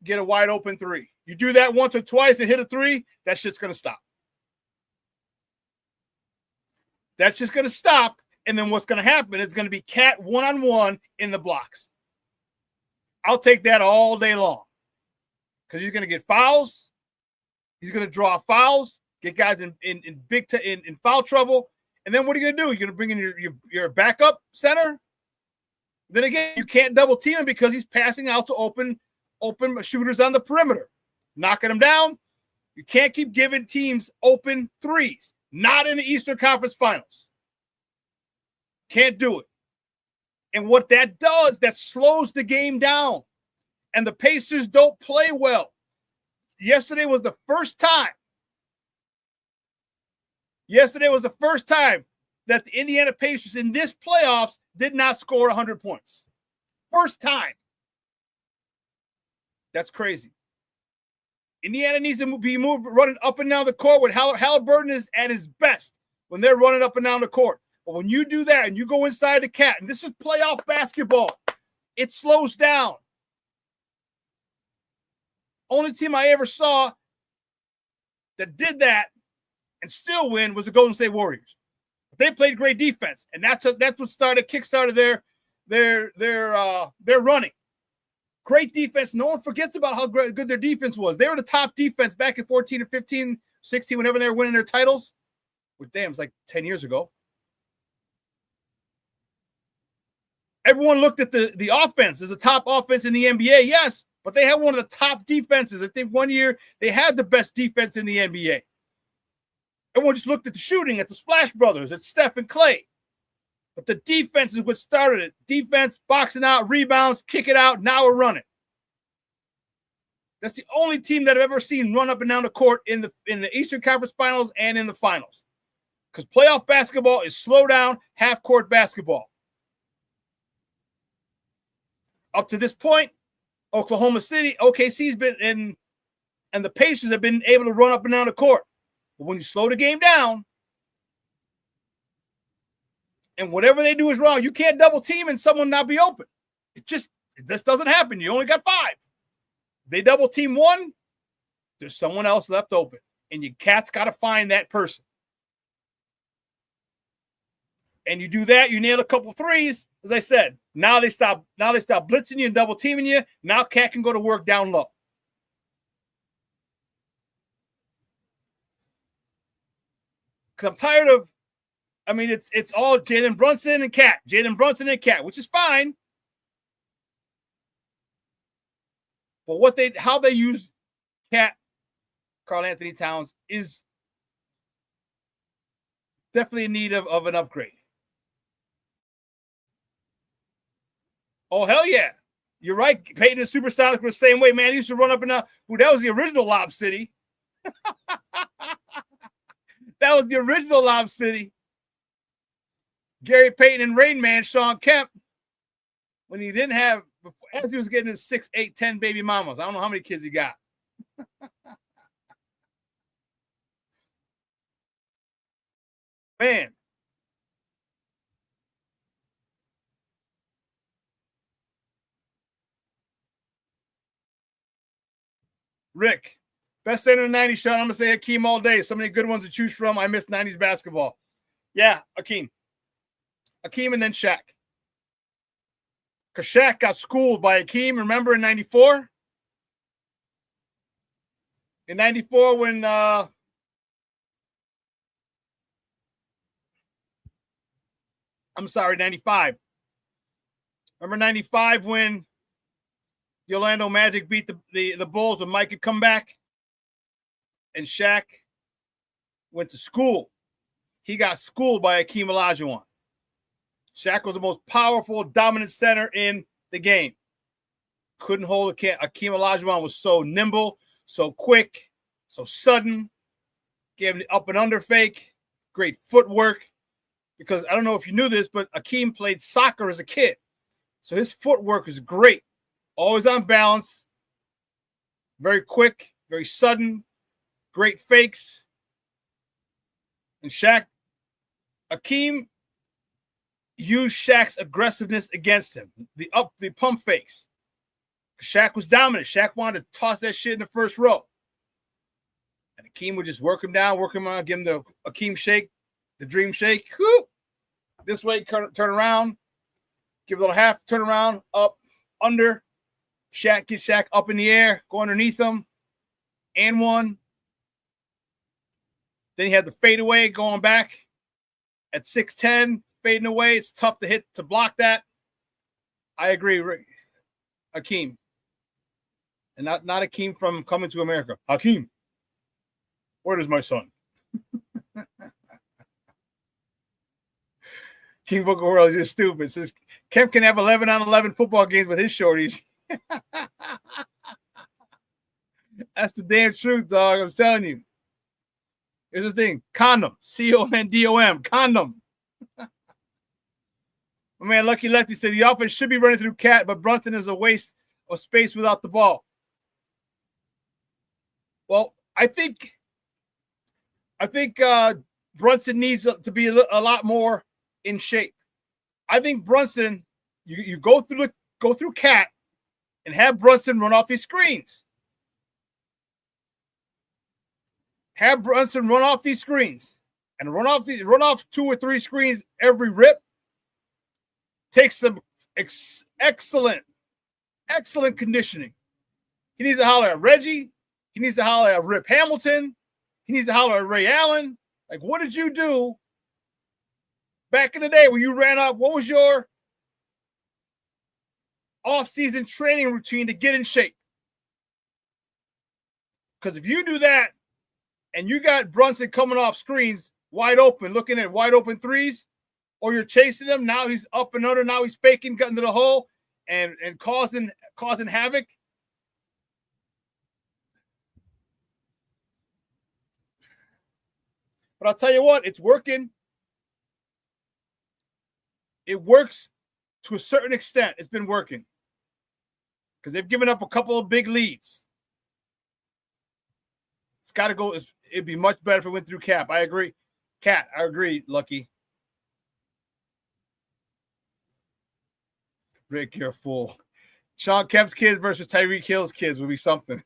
get a wide open 3. You do that once or twice and hit a 3, that shit's going to stop. That's just going to stop, and then what's going to happen is going to be Cat one-on-one in the blocks. I'll take that all day long because he's going to get fouls. He's going to draw fouls, get guys in foul trouble, and then what are you going to do? You're going to bring in your backup center? Then again, you can't double team him because he's passing out to open shooters on the perimeter, knocking them down. You can't keep giving teams open 3s. Not in the Eastern Conference Finals. Can't do it. And what that does, that slows the game down. And the Pacers don't play well. Yesterday was the first time that the Indiana Pacers in this playoffs did not score 100 points. First time. That's crazy. Indiana needs to be moved, running up and down the court when Halliburton is at his best when they're running up and down the court. But when you do that and you go inside the Cat, and this is playoff basketball, it slows down. Only team I ever saw that did that and still win was the Golden State Warriors. But they played great defense, and that's what kickstarted their running. Great defense. No one forgets about how good their defense was. They were the top defense back in 14 or 15, 16, whenever they were winning their titles. Well, damn, it's like 10 years ago. Everyone looked at the offense as the top offense in the NBA. Yes, but they had one of the top defenses. I think one year they had the best defense in the NBA. Everyone just looked at the shooting, at the Splash Brothers, at Steph and Clay. But the defense is what started it. Defense, boxing out, rebounds, kick it out. Now we're running. That's the only team that I've ever seen run up and down the court in the Eastern Conference Finals and in the finals. Because playoff basketball is slow down, half-court basketball. Up to this point, Oklahoma City, OKC's been in And the Pacers have been able to run up and down the court. But when you slow the game down, and whatever they do is wrong, you can't double team and someone not be open. This doesn't happen. You only got 5. If they double team one, there's someone else left open. And your cat's got to find that person. And you do that, you nail a couple threes. As I said, now they stop blitzing you and double teaming you. Now cat can go to work down low. Because I'm tired of, it's all Jalen Brunson and Cat. Jalen Brunson and Cat, which is fine. But how they use Cat, Karl Anthony Towns, is definitely in need of an upgrade. Oh, hell yeah. You're right. Peyton and Supersonic were the same way, man. He used to run up and down. Ooh, that was the original Lob City. That was the original Lob City. Gary Payton and Rain Man, Sean Kemp, when he didn't have, as he was getting his 6, 8, 10 baby mamas. I don't know how many kids he got. Man. Rick, best end of the 90s, Sean. I'm going to say Hakeem all day. So many good ones to choose from. I miss 90s basketball. Yeah, Hakeem. Hakeem and then Shaq. Because Shaq got schooled by Hakeem, remember, in 94? In 94 when I'm sorry, 95. Remember 95 when the Orlando Magic beat the Bulls when Mike had come back? And Shaq went to school. He got schooled by Hakeem Olajuwon. Shaq was the most powerful, dominant center in the game. Couldn't hold a can. Hakeem Olajuwon was so nimble, so quick, so sudden. Gave him the up and under fake. Great footwork. Because I don't know if you knew this, but Hakeem played soccer as a kid. So his footwork is great. Always on balance. Very quick, very sudden. Great fakes. And Hakeem used Shaq's aggressiveness against him. The pump fakes. Shaq was dominant. Shaq wanted to toss that shit in the first row. And Hakeem would just work him down, give him the Hakeem shake, the dream shake. Whoo! This way, turn around, give a little half, turn around, up, under. Get Shaq up in the air, go underneath him, and one. Then he had the fadeaway going back at 6'10", fading away. It's tough to block that. I agree, Hakeem. And not Hakeem from Coming to America. Hakeem, where is my son? King Book of World is just stupid. Says Kemp can have 11 on 11 football games with his shorties. That's the damn truth, dog. I'm telling you. Here's the thing. Condom. C-O-N-D-O-M. Condom. My man Lucky Lefty said the offense should be running through Cat, but Brunson is a waste of space without the ball. Well, I think Brunson needs to be a lot more in shape. I think Brunson, you go through Cat and have Brunson run off these screens. Have Brunson run off these screens and run off 2 or 3 screens every rip. Take some excellent conditioning. He needs to holler at Reggie. He needs to holler at Rip Hamilton. He needs to holler at Ray Allen. Like, what did you do back in the day when you ran off? What was your off-season training routine to get in shape? Because if you do that and you got Brunson coming off screens wide open, looking at wide open threes, or you're chasing him, now he's up and under, now he's faking, cutting to the hole and causing havoc. But I'll tell you what, it's working. It works to a certain extent. It's been working because they've given up a couple of big leads. got to go. It'd be much better if it went through Cap. I agree. Cat, I agree, Lucky. Rick, you're a fool. Sean Kemp's kids versus Tyreek Hill's kids would be something.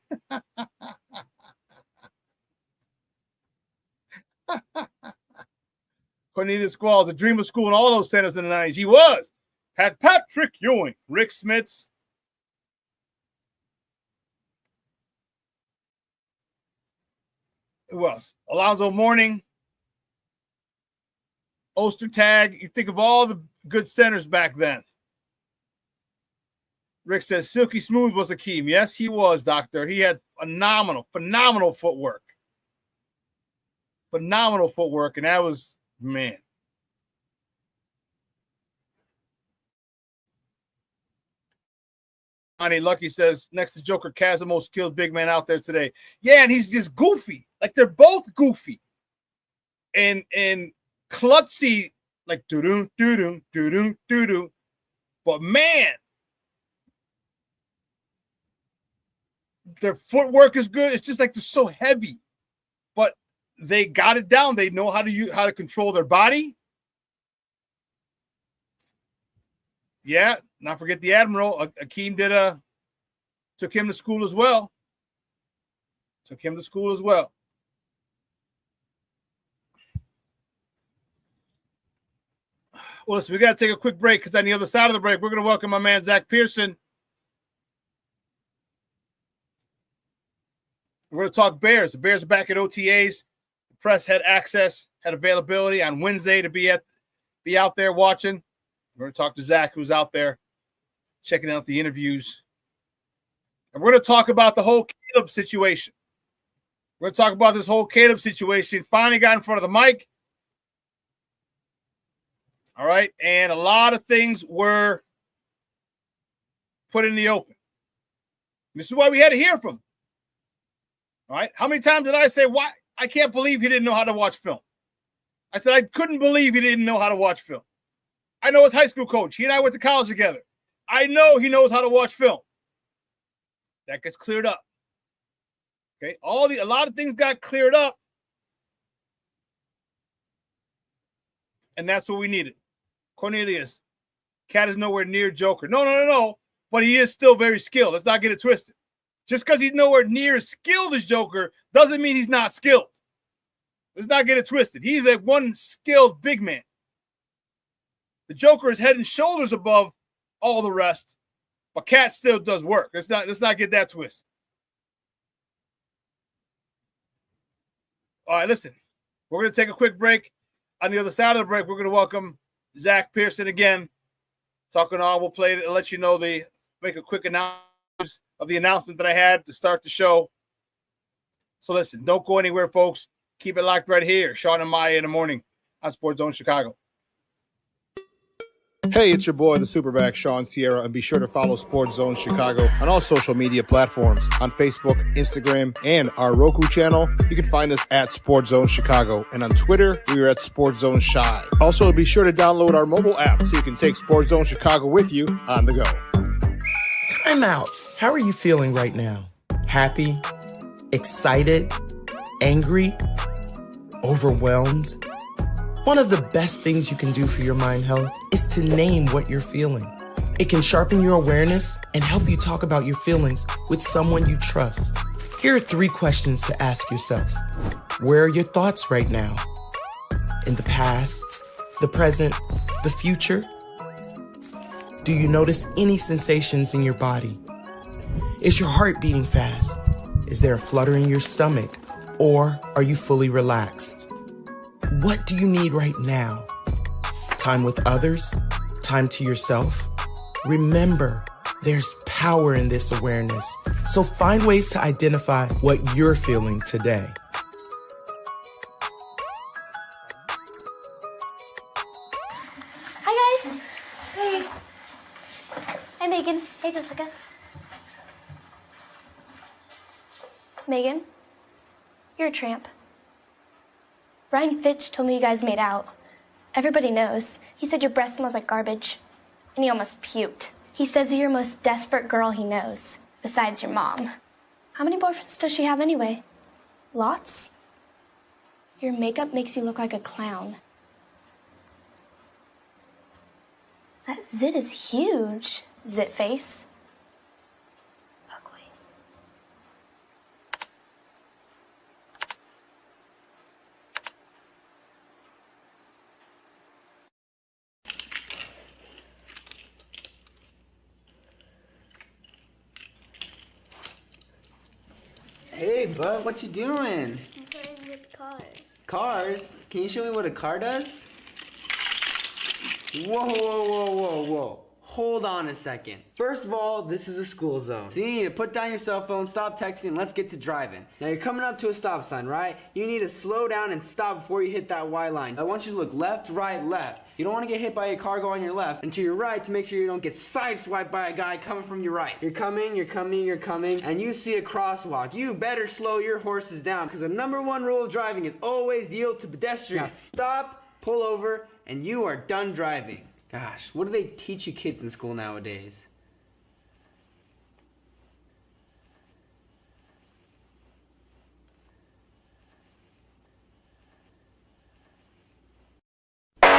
Cornelius Squall, the dream of school and all those centers in the 90s. He was. Patrick Ewing, Rick Smits. Who else? Alonzo Mourning. Ostertag. You think of all the good centers back then. Rick says Silky Smooth was Akeem. Yes, he was, Doctor. He had phenomenal footwork. Phenomenal footwork, and that was, man. Honey Lucky says, next to Joker, Kaz, the most skilled big man out there today. Yeah, and he's just goofy. Like, they're both goofy. And klutzy, like, doo-doo, doo-doo, doo-doo, doo-doo. But, man, their footwork is good. It's just like they're so heavy. But they got it down. They know how to control their body. Yeah, not forget the Admiral. Akeem took him to school as well. Well, listen, we got to take a quick break because on the other side of the break, we're going to welcome my man, Zack Pearson. We're going to talk Bears. The Bears are back at OTAs. The press had access, had availability on Wednesday to be out there watching. We're going to talk to Zach, who's out there checking out the interviews. And we're going to talk about the whole Caleb situation. We're going to talk about this whole Caleb situation. Finally got in front of the mic. All right. And a lot of things were put in the open. This is why we had to hear from him. All right. How many times did I say, why? I can't believe he didn't know how to watch film. I said, I couldn't believe he didn't know how to watch film. I know his high school coach. He and I went to college together. I know he knows how to watch film. That gets cleared up. Okay. A lot of things got cleared up. And that's what we needed. Cornelius, Cat is nowhere near Joker. No. But he is still very skilled. Let's not get it twisted. Just because he's nowhere near as skilled as Joker doesn't mean he's not skilled. Let's not get it twisted. He's a one skilled big man. The Joker is head and shoulders above all the rest, but Cat still does work. Let's not get that twist. All right, listen. We're going to take a quick break. On the other side of the break, we're going to welcome Zack Pearson again. Talking on, we'll play it and let you know make a quick announcement of the announcement that I had to start the show. So listen, don't go anywhere, folks. Keep it locked right here. Shawn and Maya in the morning on Sports Zone Chicago. Hey, it's your boy, the SuperBack, Sean Sierra, and be sure to follow Sports Zone Chicago on all social media platforms, on Facebook, Instagram, and our Roku channel. You can find us at Sports Zone Chicago, and on Twitter, we are at Sports Zone Shy. Also, be sure to download our mobile app so you can take Sports Zone Chicago with you on the go. Time out. How are you feeling right now? Happy? Excited? Angry? Overwhelmed? One of the best things you can do for your mind health is to name what you're feeling. It can sharpen your awareness and help you talk about your feelings with someone you trust. Here are 3 questions to ask yourself. Where are your thoughts right now? In the past, the present, the future? Do you notice any sensations in your body? Is your heart beating fast? Is there a flutter in your stomach? Or are you fully relaxed? What do you need right now? Time with others? Time to yourself? Remember, there's power in this awareness. So find ways to identify what you're feeling today. Hi, guys. Hey. Hi, Megan. Hey, Jessica. Megan, you're a tramp. Ryan Fitch told me you guys made out. Everybody knows. He said your breath smells like garbage. And he almost puked. He says you're the most desperate girl he knows, besides your mom. How many boyfriends does she have anyway? Lots? Your makeup makes you look like a clown. That zit is huge, zit face. Ugly. Hey, bud, what you doing? I'm playing with cars. Cars? Can you show me what a car does? Whoa, whoa, whoa, whoa, whoa. Hold on a second. First of all, this is a school zone. So you need to put down your cell phone, stop texting, and let's get to driving. Now you're coming up to a stop sign, right? You need to slow down and stop before you hit that Y line. I want you to look left, right, left. You don't want to get hit by a car going on your left, and to your right to make sure you don't get sideswiped by a guy coming from your right. You're coming, and you see a crosswalk. You better slow your horses down, because the #1 rule of driving is always yield to pedestrians. Now stop, pull over, and you are done driving. Gosh, what do they teach you kids in school nowadays? Good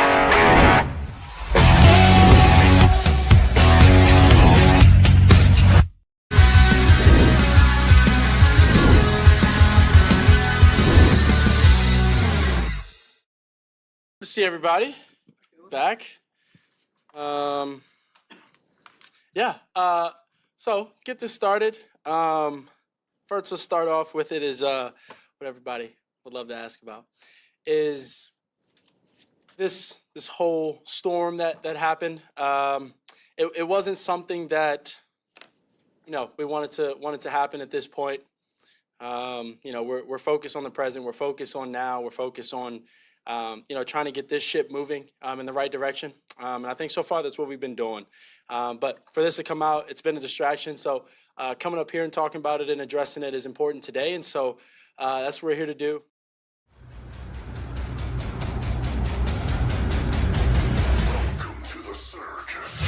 to see everybody back. So let's get this started. First, let's start off with it is what everybody would love to ask about is this whole storm that happened. It wasn't something that we wanted to happen at this point. We're focused on the present. We're focused on now. We're focused on trying to get this ship moving in the right direction. And I think so far that's what we've been doing. But for this to come out, it's been a distraction. So coming up here and talking about it and addressing it is important today. And so that's what we're here to do. Welcome to the circus.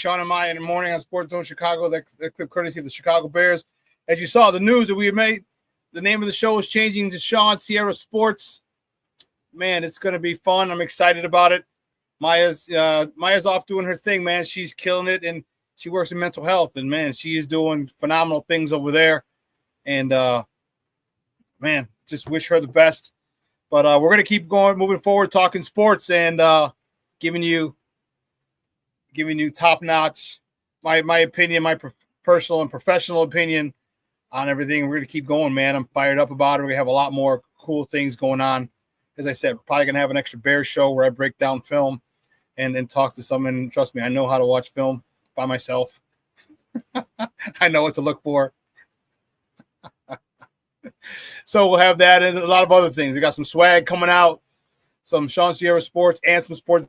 Shawn Maya in the morning on Sports Zone Chicago. That clip courtesy of the Chicago Bears. As you saw, the news that we had made, the name of the show is changing to Shawn Sierra Sports. Man, it's going to be fun. I'm excited about it. Maya's off doing her thing, man. She's killing it, and she works in mental health, and man, she is doing phenomenal things over there. And man, just wish her the best. But we're going to keep going, moving forward, talking sports, and giving you top-notch, my opinion, my personal and professional opinion on everything. We're going to keep going, man. I'm fired up about it. We're going to have a lot more cool things going on. As I said, we're probably going to have an extra Bears show where I break down film and then talk to someone. Trust me, I know how to watch film by myself. I know what to look for. So we'll have that and a lot of other things. We got some swag coming out, some Shawn Sierra Sports and some sports.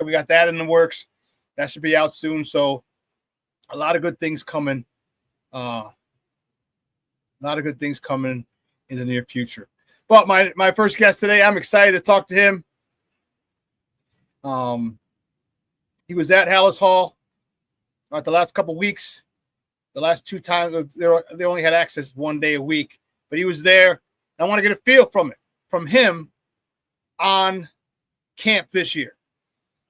We got that in the works. That should be out soon. So a lot of good things coming. A lot of good things coming in the near future. But my first guest today, I'm excited to talk to him. He was at Hallis Hall the last couple weeks. The last 2 times they only had access 1 day a week, but he was there. I want to get a feel from him on camp this year.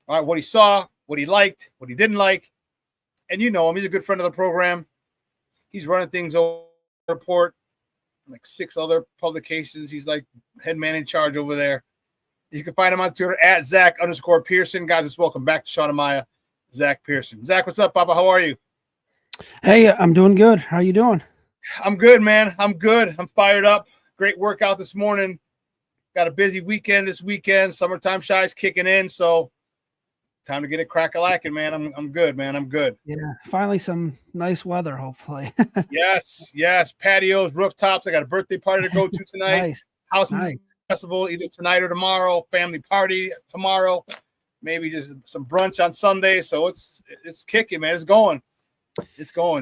All right, what he saw, what he liked, what he didn't like. And you know him. He's a good friend of the program. He's running things over the report, like 6 other publications. He's like head man in charge over there. You can find him on Twitter at Zack_Pearson. Guys, let's welcome back to Shawn Maya, Zack Pearson. Zack, what's up, Papa? How are you? Hey, I'm doing good. How you doing? I'm good, man. I'm good. I'm fired up. Great workout this morning. Got a busy weekend this weekend. Summertime shy's kicking in, so time to get it crack-a-lacking, man. I'm good, man. I'm good. Yeah, finally some nice weather, hopefully. Yes. Patios, rooftops. I got a birthday party to go to tonight. Nice. House festival either tonight or tomorrow. Family party tomorrow. Maybe just some brunch on Sunday. So it's kicking, man. It's going.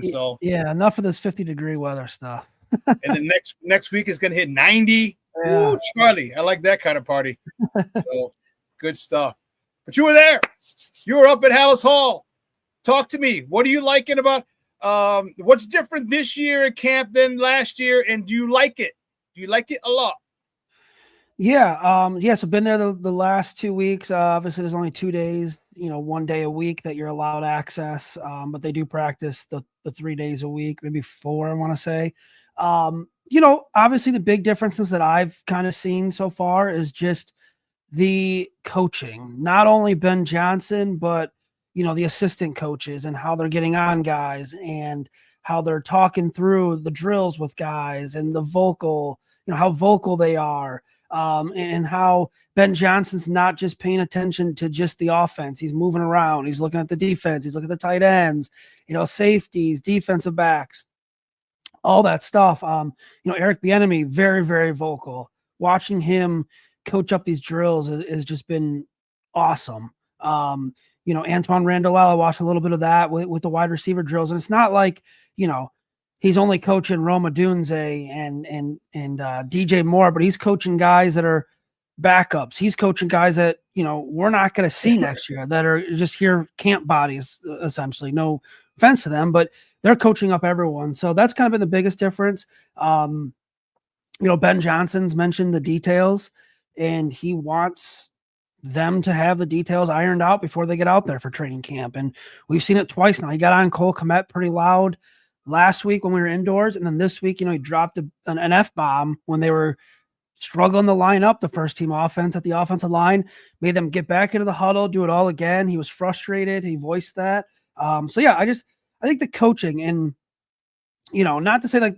So yeah, enough of this 50-degree weather stuff. And then next week is going to hit 90. Yeah. Ooh, Charlie, I like that kind of party. So good stuff. But you were there. You were up at Hallis Hall. Talk to me. What are you liking about what's different this year at camp than last year? And do you like it? Do you like it a lot? Yeah. So been there the last 2 weeks. Obviously there's only 2 days, 1 day a week that you're allowed access. But they do practice the 3 days a week, maybe 4, I want to say. Obviously the big differences that I've kind of seen so far is just the coaching, not only Ben Johnson, but the assistant coaches and how they're getting on guys and how they're talking through the drills with guys and the vocal, how vocal they are. And how Ben Johnson's not just paying attention to just the offense. He's moving around. He's looking at the defense. He's looking at the tight ends, safeties, defensive backs, all that stuff. Eric Bieniemy, very, very vocal. Watching him coach up these drills has just been awesome. Antoine Randall, I watched a little bit of that with the wide receiver drills. And it's not like, he's only coaching Roma Dunze and DJ Moore, but he's coaching guys that are backups. He's coaching guys that, we're not going to see next year, that are just here camp bodies, essentially. No offense to them, but they're coaching up everyone. So that's kind of been the biggest difference. Ben Johnson's mentioned the details, and he wants them to have the details ironed out before they get out there for training camp. And we've seen it twice now. He got on Cole Kmet pretty loud last week when we were indoors. And then this week, he dropped an F-bomb when they were struggling to line up the first team offense at the offensive line, made them get back into the huddle, do it all again. He was frustrated. He voiced that. I think the coaching and, not to say that,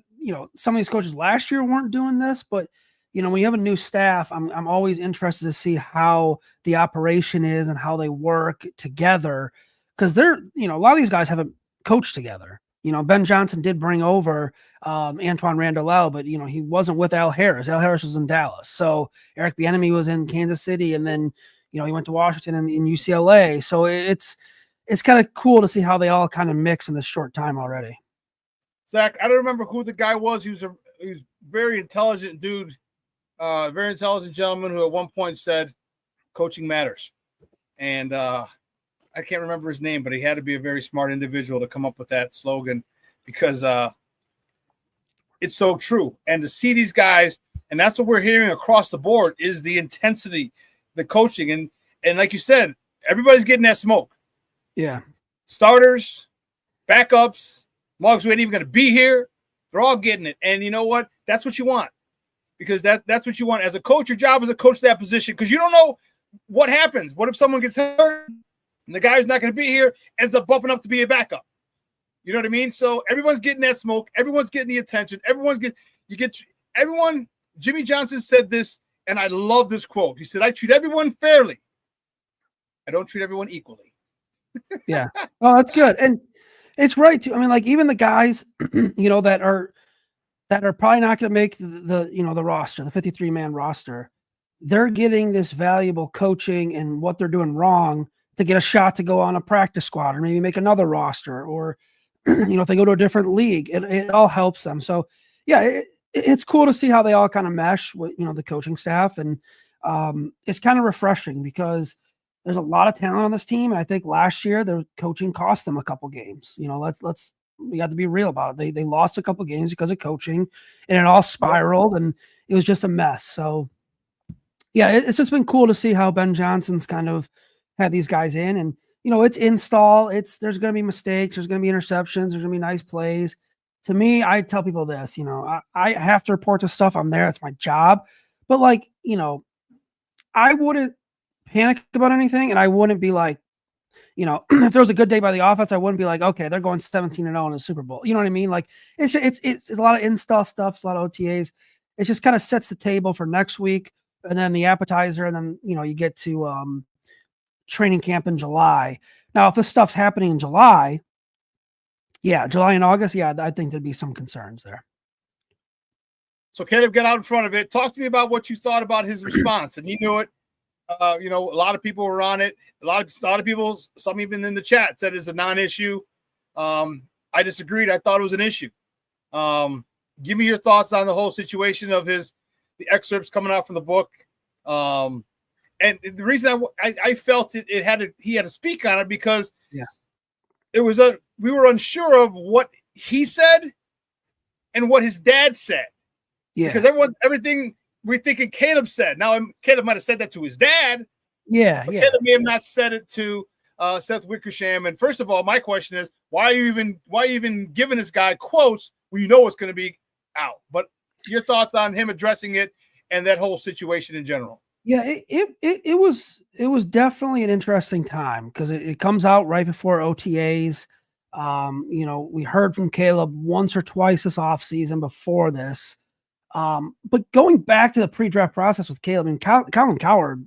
some of these coaches last year weren't doing this, but when you have a new staff, I'm always interested to see how the operation is and how they work together. Cause they're, a lot of these guys haven't coached together. Ben Johnson did bring over Antoine Randall, but he wasn't with Al Harris. Al Harris was in Dallas. So Eric Bieniemy was in Kansas City, and then he went to Washington and in UCLA. So it's kind of cool to see how they all kind of mix in this short time already. Zach, I don't remember who the guy was. He was a very intelligent dude, very intelligent gentleman who at one point said, "Coaching matters," and I can't remember his name, but he had to be a very smart individual to come up with that slogan, because it's so true. And to see these guys, and that's what we're hearing across the board, is the intensity, the coaching. And like you said, everybody's getting that smoke. Yeah. Starters, backups, mugs who ain't even going to be here, they're all getting it. And you know what? That's what you want, because that's what you want. As a coach, your job is to coach that position, because you don't know what happens. What if someone gets hurt? And the guy who's not going to be here ends up bumping up to be a backup. You know what I mean? So everyone's getting that smoke. Everyone's getting the attention. Everyone. Jimmy Johnson said this, and I love this quote. He said, "I treat everyone fairly. I don't treat everyone equally." Yeah. Oh, that's good. And it's right too. I mean, like even the guys, that are probably not going to make the roster, the 53-man roster, they're getting this valuable coaching and what they're doing wrong to get a shot to go on a practice squad or maybe make another roster, or, if they go to a different league, it all helps them. So yeah, it's cool to see how they all kind of mesh with, the coaching staff. And it's kind of refreshing because there's a lot of talent on this team. And I think last year their coaching cost them a couple games. We got to be real about it. They lost a couple games because of coaching, and it all spiraled and it was just a mess. So yeah, it's just been cool to see how Ben Johnson's kind of had these guys in, and it's install. There's going to be mistakes. There's going to be interceptions. There's going to be nice plays. To me, I tell people this, I have to report this stuff. I'm there. It's my job. But I wouldn't panic about anything, and I wouldn't be like, if there was a good day by the offense, I wouldn't be like, okay, they're going 17-0 in the Super Bowl. You know what I mean? Like it's a lot of install stuff, it's a lot of OTAs. It just kind of sets the table for next week, and then the appetizer, and then you get to training camp in July. Now, if this stuff's happening in July and August, I think there'd be some concerns there. So Caleb, get out in front of it. Talk to me about what you thought about his response. And he knew it. A lot of people were on it. A lot of people, some even in the chat, said it's a non-issue. I disagreed. I thought it was an issue. Give me your thoughts on the whole situation of the the excerpts coming out from the book. And the reason I felt he had to speak on it because it was we were unsure of what he said and what his dad said. Yeah. Because everything we're thinking Caleb said. Now Caleb might have said that to his dad. Yeah. Caleb may have not said it to Seth Wickersham. And first of all, my question is, why are you even giving this guy quotes when you know it's going to be out? But your thoughts on him addressing it and that whole situation in general? Yeah, it was definitely an interesting time because it comes out right before OTAs. We heard from Caleb once or twice this offseason before this. But going back to the pre-draft process with Caleb, and Colin Cowherd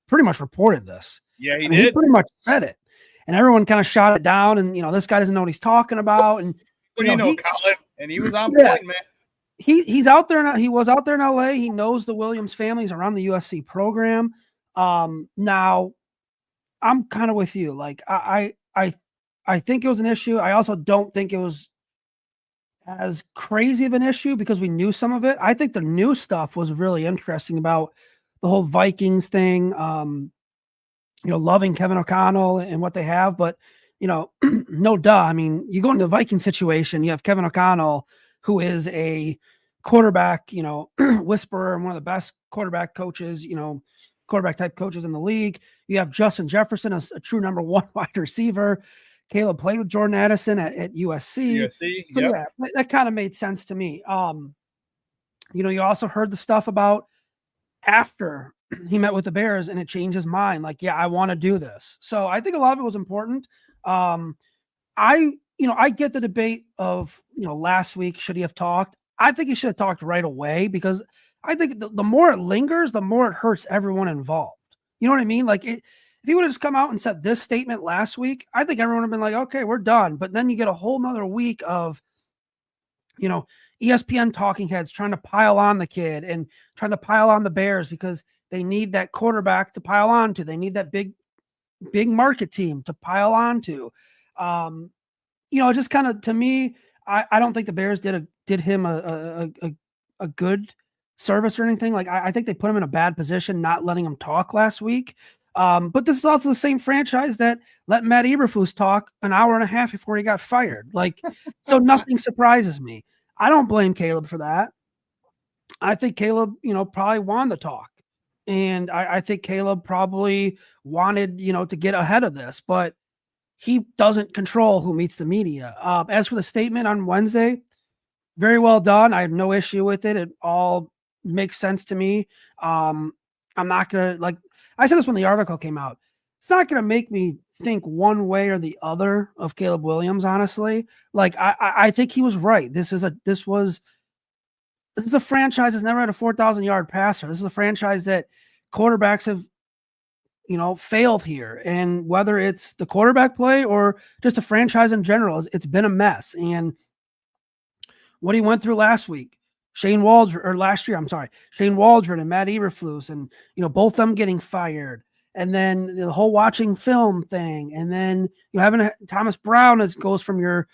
pretty much reported this. Yeah, he did. He pretty much said it, and everyone kind of shot it down. And this guy doesn't know what he's talking about. And Colin, and he was on point, man. He's out there. He was out there in LA. He knows the Williams families around the USC program. Now, I'm kind of with you. Like I think it was an issue. I also don't think it was as crazy of an issue because we knew some of it. I think the new stuff was really interesting about the whole Vikings thing. Loving Kevin O'Connell and what they have, but no duh. I mean, you go into the Viking situation, you have Kevin O'Connell, who is a quarterback, whisperer and one of the best quarterback coaches, quarterback type coaches in the league. You have Justin Jefferson, a true number one wide receiver. Caleb played with Jordan Addison at USC. So yeah, that kind of made sense to me. You also heard the stuff about after he met with the Bears and it changed his mind. Like, yeah, I want to do this. So I think a lot of it was important. I get the debate of, last week, should he have talked? I think he should have talked right away because I think the more it lingers, the more it hurts everyone involved. You know what I mean? Like if he would have just come out and said this statement last week, I think everyone would have been like, okay, we're done. But then you get a whole nother week of, ESPN talking heads trying to pile on the kid and trying to pile on the Bears because they need that quarterback to pile on to. They need that big market team to pile on to. Just kind of, to me, I don't think the Bears did him a good service or anything. Like I think they put him in a bad position, not letting him talk last week. But this is also the same franchise that let Matt Eberflus talk an hour and a half before he got fired. Like, so nothing surprises me. I don't blame Caleb for that. I think Caleb, probably wanted to talk. And I think Caleb probably wanted, to get ahead of this, but he doesn't control who meets the media. As for the statement on Wednesday, very well done. I have no issue with it. It all makes sense to me. I'm not going to, I said this when the article came out. It's not going to make me think one way or the other of Caleb Williams, honestly. I think he was right. This is a franchise that's never had a 4,000-yard passer. This is a franchise that quarterbacks have, failed here. And whether it's the quarterback play or just a franchise in general, it's been a mess. And what he went through last week, Shane Waldron and Matt Eberflus, and both them getting fired, and then the whole watching film thing, and then having Thomas Brown goes from your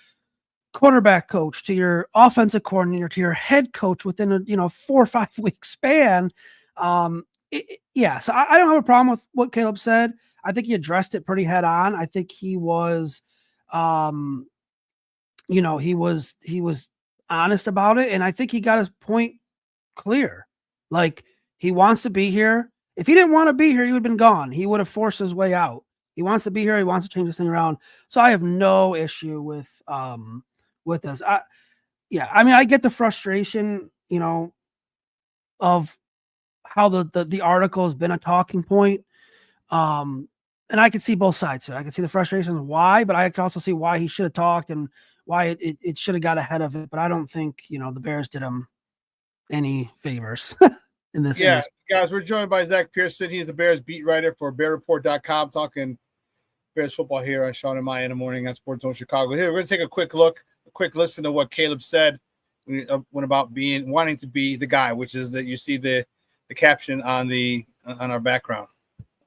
quarterback coach to your offensive coordinator to your head coach within a 4 or 5 week span. So I don't have a problem with what Caleb said. I think he addressed it pretty head on. I think he was, he was honest about it, and I think he got his point clear. Like, he wants to be here. If he didn't want to be here, he would have been gone. He would have forced his way out. He wants to be here. He wants to change this thing around. So I have no issue with this. I get the frustration, of how the article has been a talking point. And I can see both sides to it. I can see the frustrations why, but I can also see why he should have talked and why it should have got ahead of it. But I don't think, the Bears did him any favors in this. Yeah, guys, we're joined by Zack Pearson. He's the Bears beat writer for BearReport.com, talking Bears football here on Shawn Maya in the morning on Sports Zone Chicago. Here, we're going to take a quick listen to what Caleb said when about wanting to be the guy, which is that you see the caption on our background.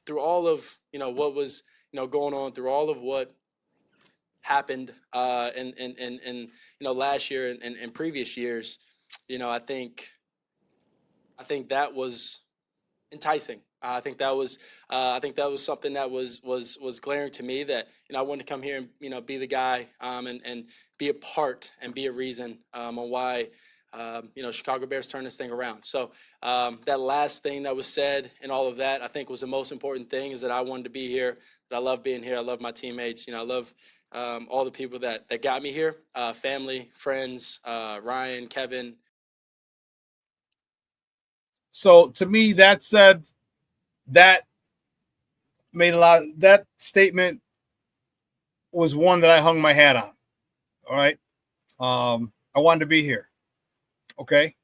Through all of what was going on, through all of what happened in last year and previous years, I think I think that was enticing. I think that was something that was glaring to me, that I wanted to come here and be the guy and be a part and be a reason on why Chicago Bears turn this thing around. So that last thing that was said and all of that, I think, was the most important thing, is that I wanted to be here, that I love being here, I love my teammates, I love all the people that got me here, family, friends, Ryan, Kevin. So to me, that said, that made that statement was one that I hung my hat on. All right. I wanted to be here. Okay.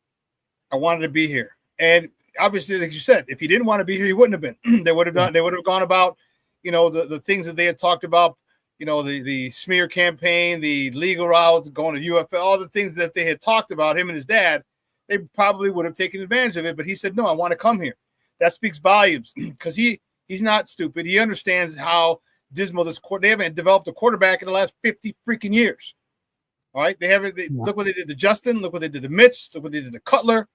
I wanted to be here. And obviously, like you said, if he didn't want to be here, he wouldn't have been. They would have gone about, the things that they had talked about, the smear campaign, the legal route, going to UFL, all the things that they had talked about, him and his dad. They probably would have taken advantage of it, but he said, no, I want to come here. That speaks volumes, because he's not stupid. He understands how dismal they haven't developed a quarterback in the last 50 freaking years. All right. Look what they did to Justin. Look what they did to Mitch. Look what they did to Cutler.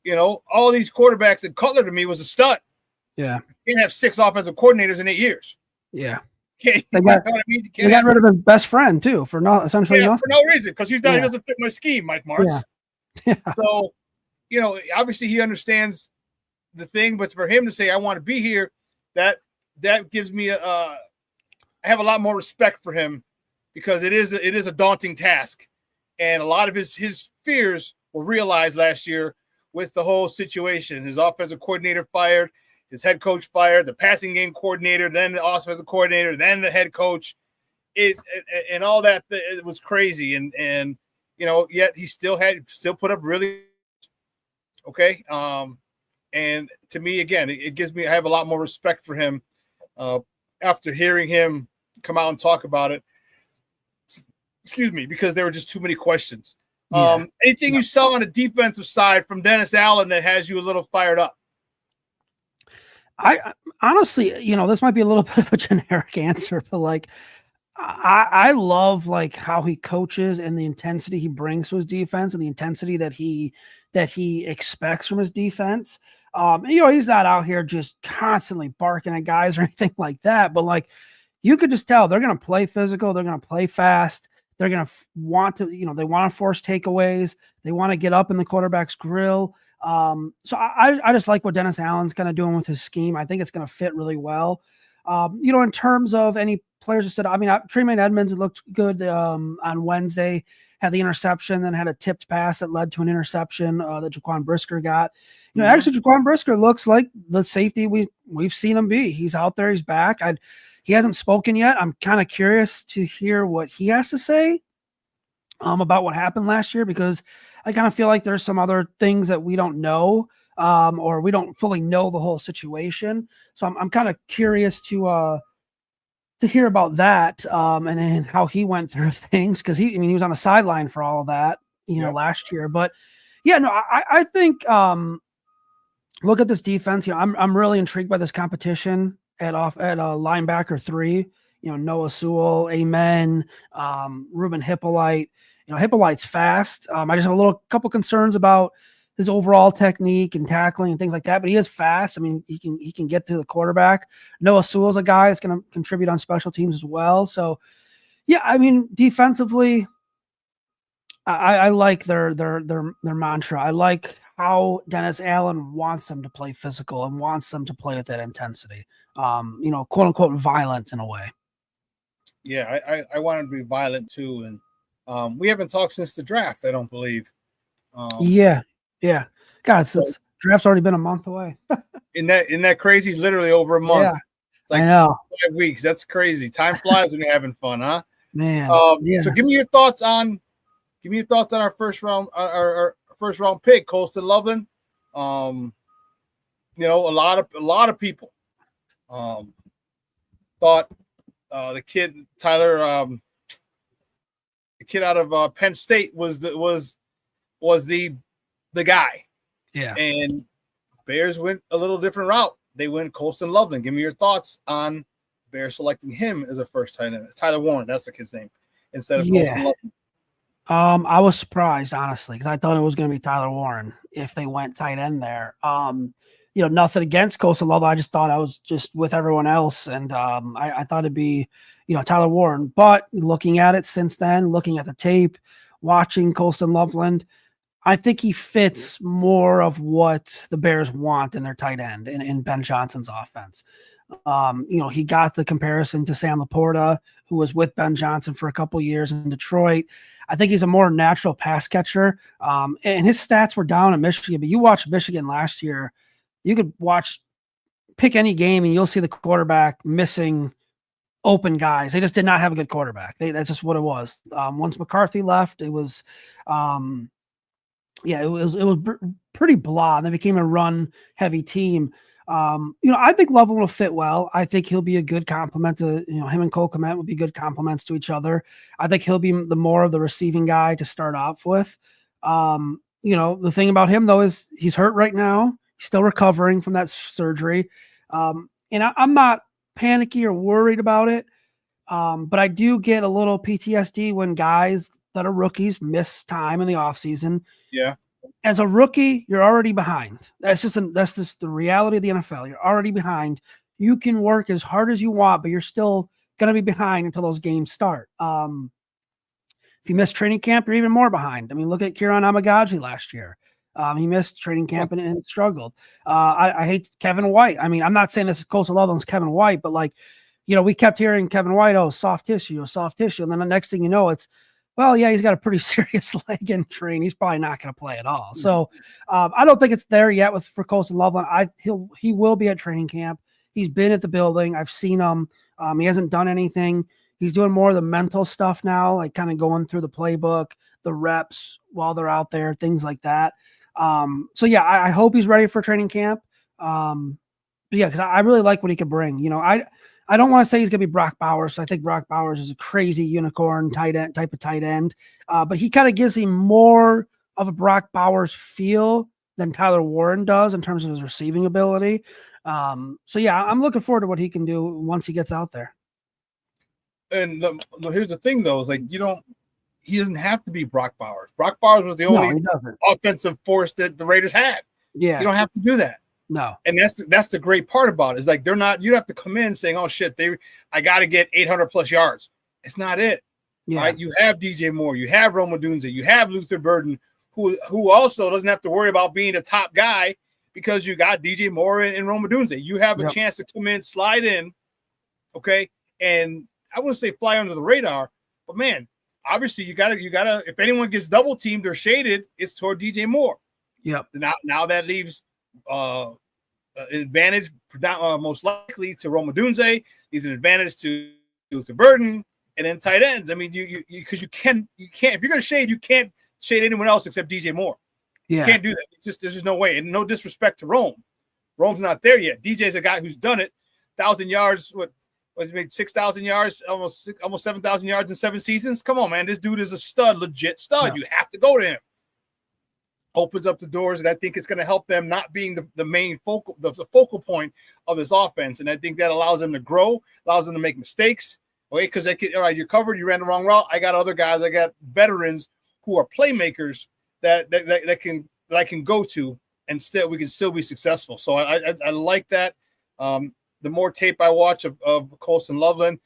All these quarterbacks, and Cutler to me was a stud. Yeah. You can't have 6 offensive coordinators in 8 years. Yeah. They got rid of his best friend too for essentially nothing. For no reason, because he doesn't fit my scheme, Mike Martz. Yeah. So, obviously he understands the thing, but for him to say, I want to be here, that gives me I have a lot more respect for him, because it is a daunting task. And a lot of his fears were realized last year with the whole situation. His offensive coordinator fired, his head coach fired, the passing game coordinator, then the offensive coordinator, then the head coach. And all that, it was crazy. And yet he still put up really okay. And to me, again, I have a lot more respect for him after hearing him come out and talk about it. Excuse me, because there were just too many questions. Yeah. Anything you saw on the defensive side from Dennis Allen that has you a little fired up? I honestly, this might be a little bit of a generic answer, but I love how he coaches and the intensity he brings to his defense and the intensity that he expects from his defense. He's not out here just constantly barking at guys or anything like that, but you could just tell they're going to play physical. They're going to play fast. They're going to want to, they want to force takeaways. They want to get up in the quarterback's grill. So I just like what Dennis Allen's kind of doing with his scheme. I think it's going to fit really well. In terms of any players that said, Tremaine Edmonds looked good on Wednesday, had the interception, then had a tipped pass that led to an interception that Jaquan Brisker got. Actually, Jaquan Brisker looks like the safety we've seen him be. He's out there. He's back. He hasn't spoken yet. I'm kind of curious to hear what he has to say about what happened last year, because I kind of feel like there's some other things that we don't know, or we don't fully know the whole situation. So I'm kind of curious to hear about that and how he went through things, because he was on the sideline for all of that, last year. But yeah, no, I think look at this defense. I'm really intrigued by this competition at linebacker 3. Noah Sewell, Amen, Ruben Hippolyte. Hippolyte's fast. I just have a couple concerns about his overall technique and tackling and things like that, but he is fast. He can get to the quarterback. Noah Sewell's a guy that's going to contribute on special teams as well. So, yeah, defensively, I like their mantra. I like how Dennis Allen wants them to play physical and wants them to play with that intensity. Quote unquote violent in a way. Yeah, I want him to be violent too, and we haven't talked since the draft, I don't believe. Yeah. Guys, this draft's already been a month away. Isn't that crazy? Literally over a month. Yeah, it's I know. 5 weeks. That's crazy. Time flies when you're having fun, huh? Man. So give me your thoughts on our first round, our first round pick, Colston Loveland. A lot of people thought the kid Tyler, the kid out of Penn State was the guy. Yeah. And Bears went a little different route. They went Colston Loveland. Give me your thoughts on Bears selecting him as a first tight end. Tyler Warren, that's the kid's name, instead of Colston Loveland. I was surprised, honestly, because I thought it was going to be Tyler Warren if they went tight end there. Nothing against Coastal, although I just thought I was just with everyone else, and I thought it'd be, Tyler Warren. But looking at it since then, looking at the tape, watching Colston Loveland, I think he fits more of what the Bears want in their tight end in Ben Johnson's offense. He got the comparison to Sam Laporta, who was with Ben Johnson for a couple years in Detroit. I think he's a more natural pass catcher. And his stats were down in Michigan, but you watched Michigan last year, you could pick any game and you'll see the quarterback missing open guys. They just did not have a good quarterback. That's just what it was. Once McCarthy left, it was, it was pretty blah. And they became a run heavy team. I think Loveland will fit well. I think he'll be a good complement to, him and Cole Kmet would be good complements to each other. I think he'll be the more of the receiving guy to start off with. The thing about him though, is he's hurt right now. He's still recovering from that surgery. And I'm not panicky or worried about it. But I do get a little PTSD when guys that are rookies miss time in the offseason. Yeah. As a rookie, you're already behind. That's just the reality of the NFL. You're already behind. You can work as hard as you want, but you're still going to be behind until those games start. If you miss training camp, you're even more behind. I mean, look at Kieran Amagaji last year. He missed training camp and struggled. I hate Kevin White. I mean, I'm not saying this is Coastal Loveland's Kevin White, but we kept hearing Kevin White, soft tissue. And then the next thing you know, it's, well, yeah, he's got a pretty serious leg injury, and he's probably not going to play at all. So I don't think it's there yet for Coastal Loveland. He will be at training camp. He's been at the building. I've seen him. He hasn't done anything. He's doing more of the mental stuff now, like kind of going through the playbook, the reps while they're out there, things like that. I hope he's ready for training camp. Because I really like what he could bring. I don't want to say he's going to be Brock Bowers. I think Brock Bowers is a crazy unicorn type of tight end. But he kind of gives him more of a Brock Bowers feel than Tyler Warren does in terms of his receiving ability. I'm looking forward to what he can do once he gets out there. And here's the thing, though, is he doesn't have to be Brock Bowers. Brock Bowers was the only offensive force that the Raiders had. Yeah. You don't have to do that. No. And that's the great part about it. Is they're not, you have to come in saying, oh shit, I got to get 800 plus yards. It's not it. Yeah. Right? You have DJ Moore, you have Rome Odunze, you have Luther Burden, who also doesn't have to worry about being the top guy because you got DJ Moore and Rome Odunze. You have a chance to come in, slide in, okay? And I wouldn't say fly under the radar, but man, obviously you gotta if anyone gets double teamed or shaded, it's toward DJ Moore. Yep. Now that leaves advantage most likely to Rome Odunze. He's an advantage to Luther Burden, and then tight ends. I mean, because you can't if you're gonna shade, you can't shade anyone else except DJ Moore. Yeah. You can't do that. There's just no way. And no disrespect to Rome. Rome's not there yet. DJ's a guy who's done it. 1,000 yards, he made 6,000 yards, almost 7,000 yards in 7 seasons. Come on, man. This dude is a stud, legit stud. Yeah. You have to go to him. Opens up the doors, and I think it's going to help them not being the main focal point of this offense. And I think that allows them to grow, allows them to make mistakes. Okay, because all right, you're covered, you ran the wrong route. I got other guys, I got veterans who are playmakers that I can go to, and we can still be successful. So I like that. The more tape I watch of Colston Loveland,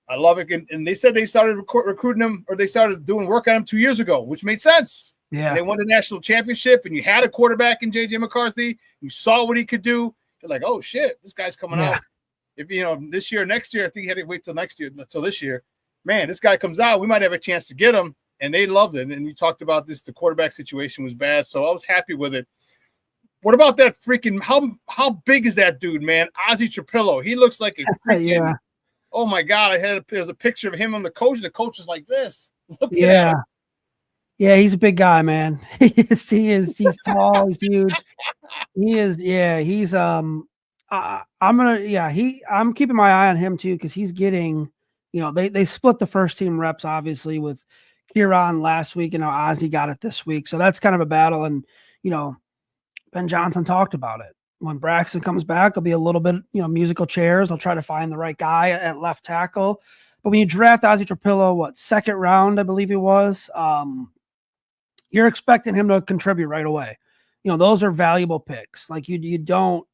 I love it. And they said they started recruiting him, or they started doing work on him 2 years ago, which made sense. Yeah. And they won the national championship, and you had a quarterback in J.J. McCarthy. You saw what he could do. You're like, oh, shit, this guy's coming out. If, this year, next year, I think he had to wait till this year. Man, this guy comes out, we might have a chance to get him. And they loved it. And you talked about this, the quarterback situation was bad, so I was happy with it. What about that freaking, how big is that dude, man? Ozzie Trapillo. He looks like a freaking, oh, my God. There's a picture of him on the coach. The coach is like this. Look at him. Yeah, he's a big guy, man. He is. He's tall. He's huge. He is. Yeah, he's. I'm keeping my eye on him too, because he's getting. They split the first team reps obviously with Kieran last week, and now Ozzie got it this week. So that's kind of a battle, and Ben Johnson talked about it. When Braxton comes back, there'll be a little bit, musical chairs. I'll try to find the right guy at left tackle. But when you draft Ozzie Trapillo, second round, I believe he was, you're expecting him to contribute right away. Those are valuable picks. Like you don't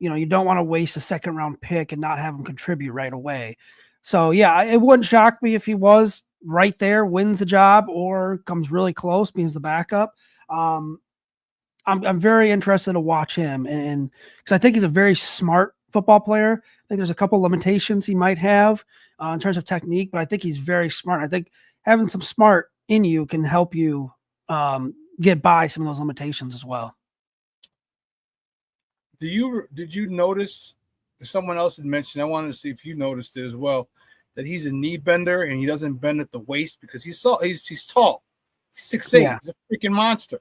want to waste a second round pick and not have him contribute right away. So yeah, it wouldn't shock me if he was right there, wins the job, or comes really close, being the backup. I'm very interested to watch him, and because I think he's a very smart football player. I think there's a couple limitations he might have in terms of technique, but I think he's very smart. I think having some smart in you can help you get by some of those limitations as well. Did you notice? Someone else had mentioned, I wanted to see if you noticed it as well, that he's a knee bender and he doesn't bend at the waist because he's tall. He's 6'8". Yeah. He's a freaking monster.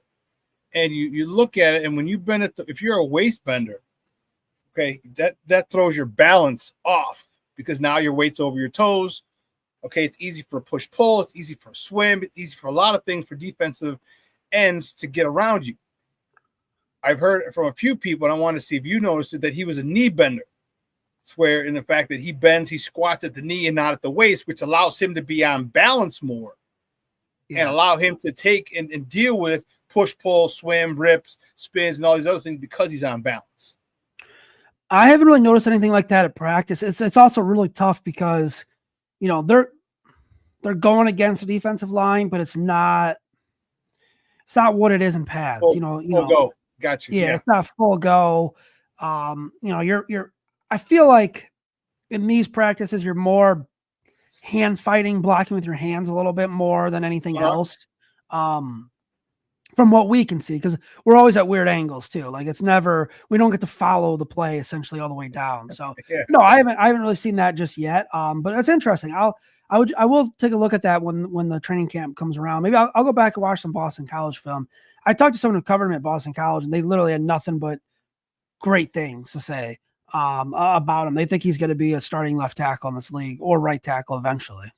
And you look at it, and when you bend it, if you're a waist bender, okay, that throws your balance off because now your weight's over your toes. Okay, it's easy for a push-pull. It's easy for a swim. It's easy for a lot of things for defensive ends to get around you. I've heard from a few people, and I want to see if you noticed it, that he was a knee bender. Where in the fact that he bends, he squats at the knee and not at the waist, which allows him to be on balance more and allow him to take and deal with push, pull, swim, rips, spins, and all these other things because he's on balance. I haven't really noticed anything like that at practice. It's also really tough because, they're going against the defensive line, but it's not what it is in pads. Full go. Got you. Yeah, it's not full go. I feel like in these practices, you're more hand fighting, blocking with your hands a little bit more than anything else. From what we can see, because we're always at weird angles too. Like we don't get to follow the play essentially all the way down. So no, I haven't really seen that just yet. But it's interesting. I will take a look at that when the training camp comes around. Maybe I'll go back and watch some Boston College film. I talked to someone who covered him at Boston College, and they literally had nothing but great things to say about him. They think he's going to be a starting left tackle in this league or right tackle eventually.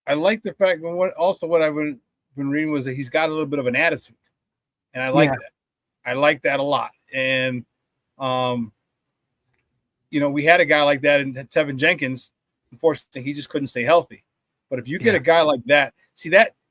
I like the fact what I've been reading was that he's got a little bit of an attitude, and I like that. I like that a lot. And we had a guy like that in Tevin Jenkins. Unfortunately, he just couldn't stay healthy. But if you get a guy like that,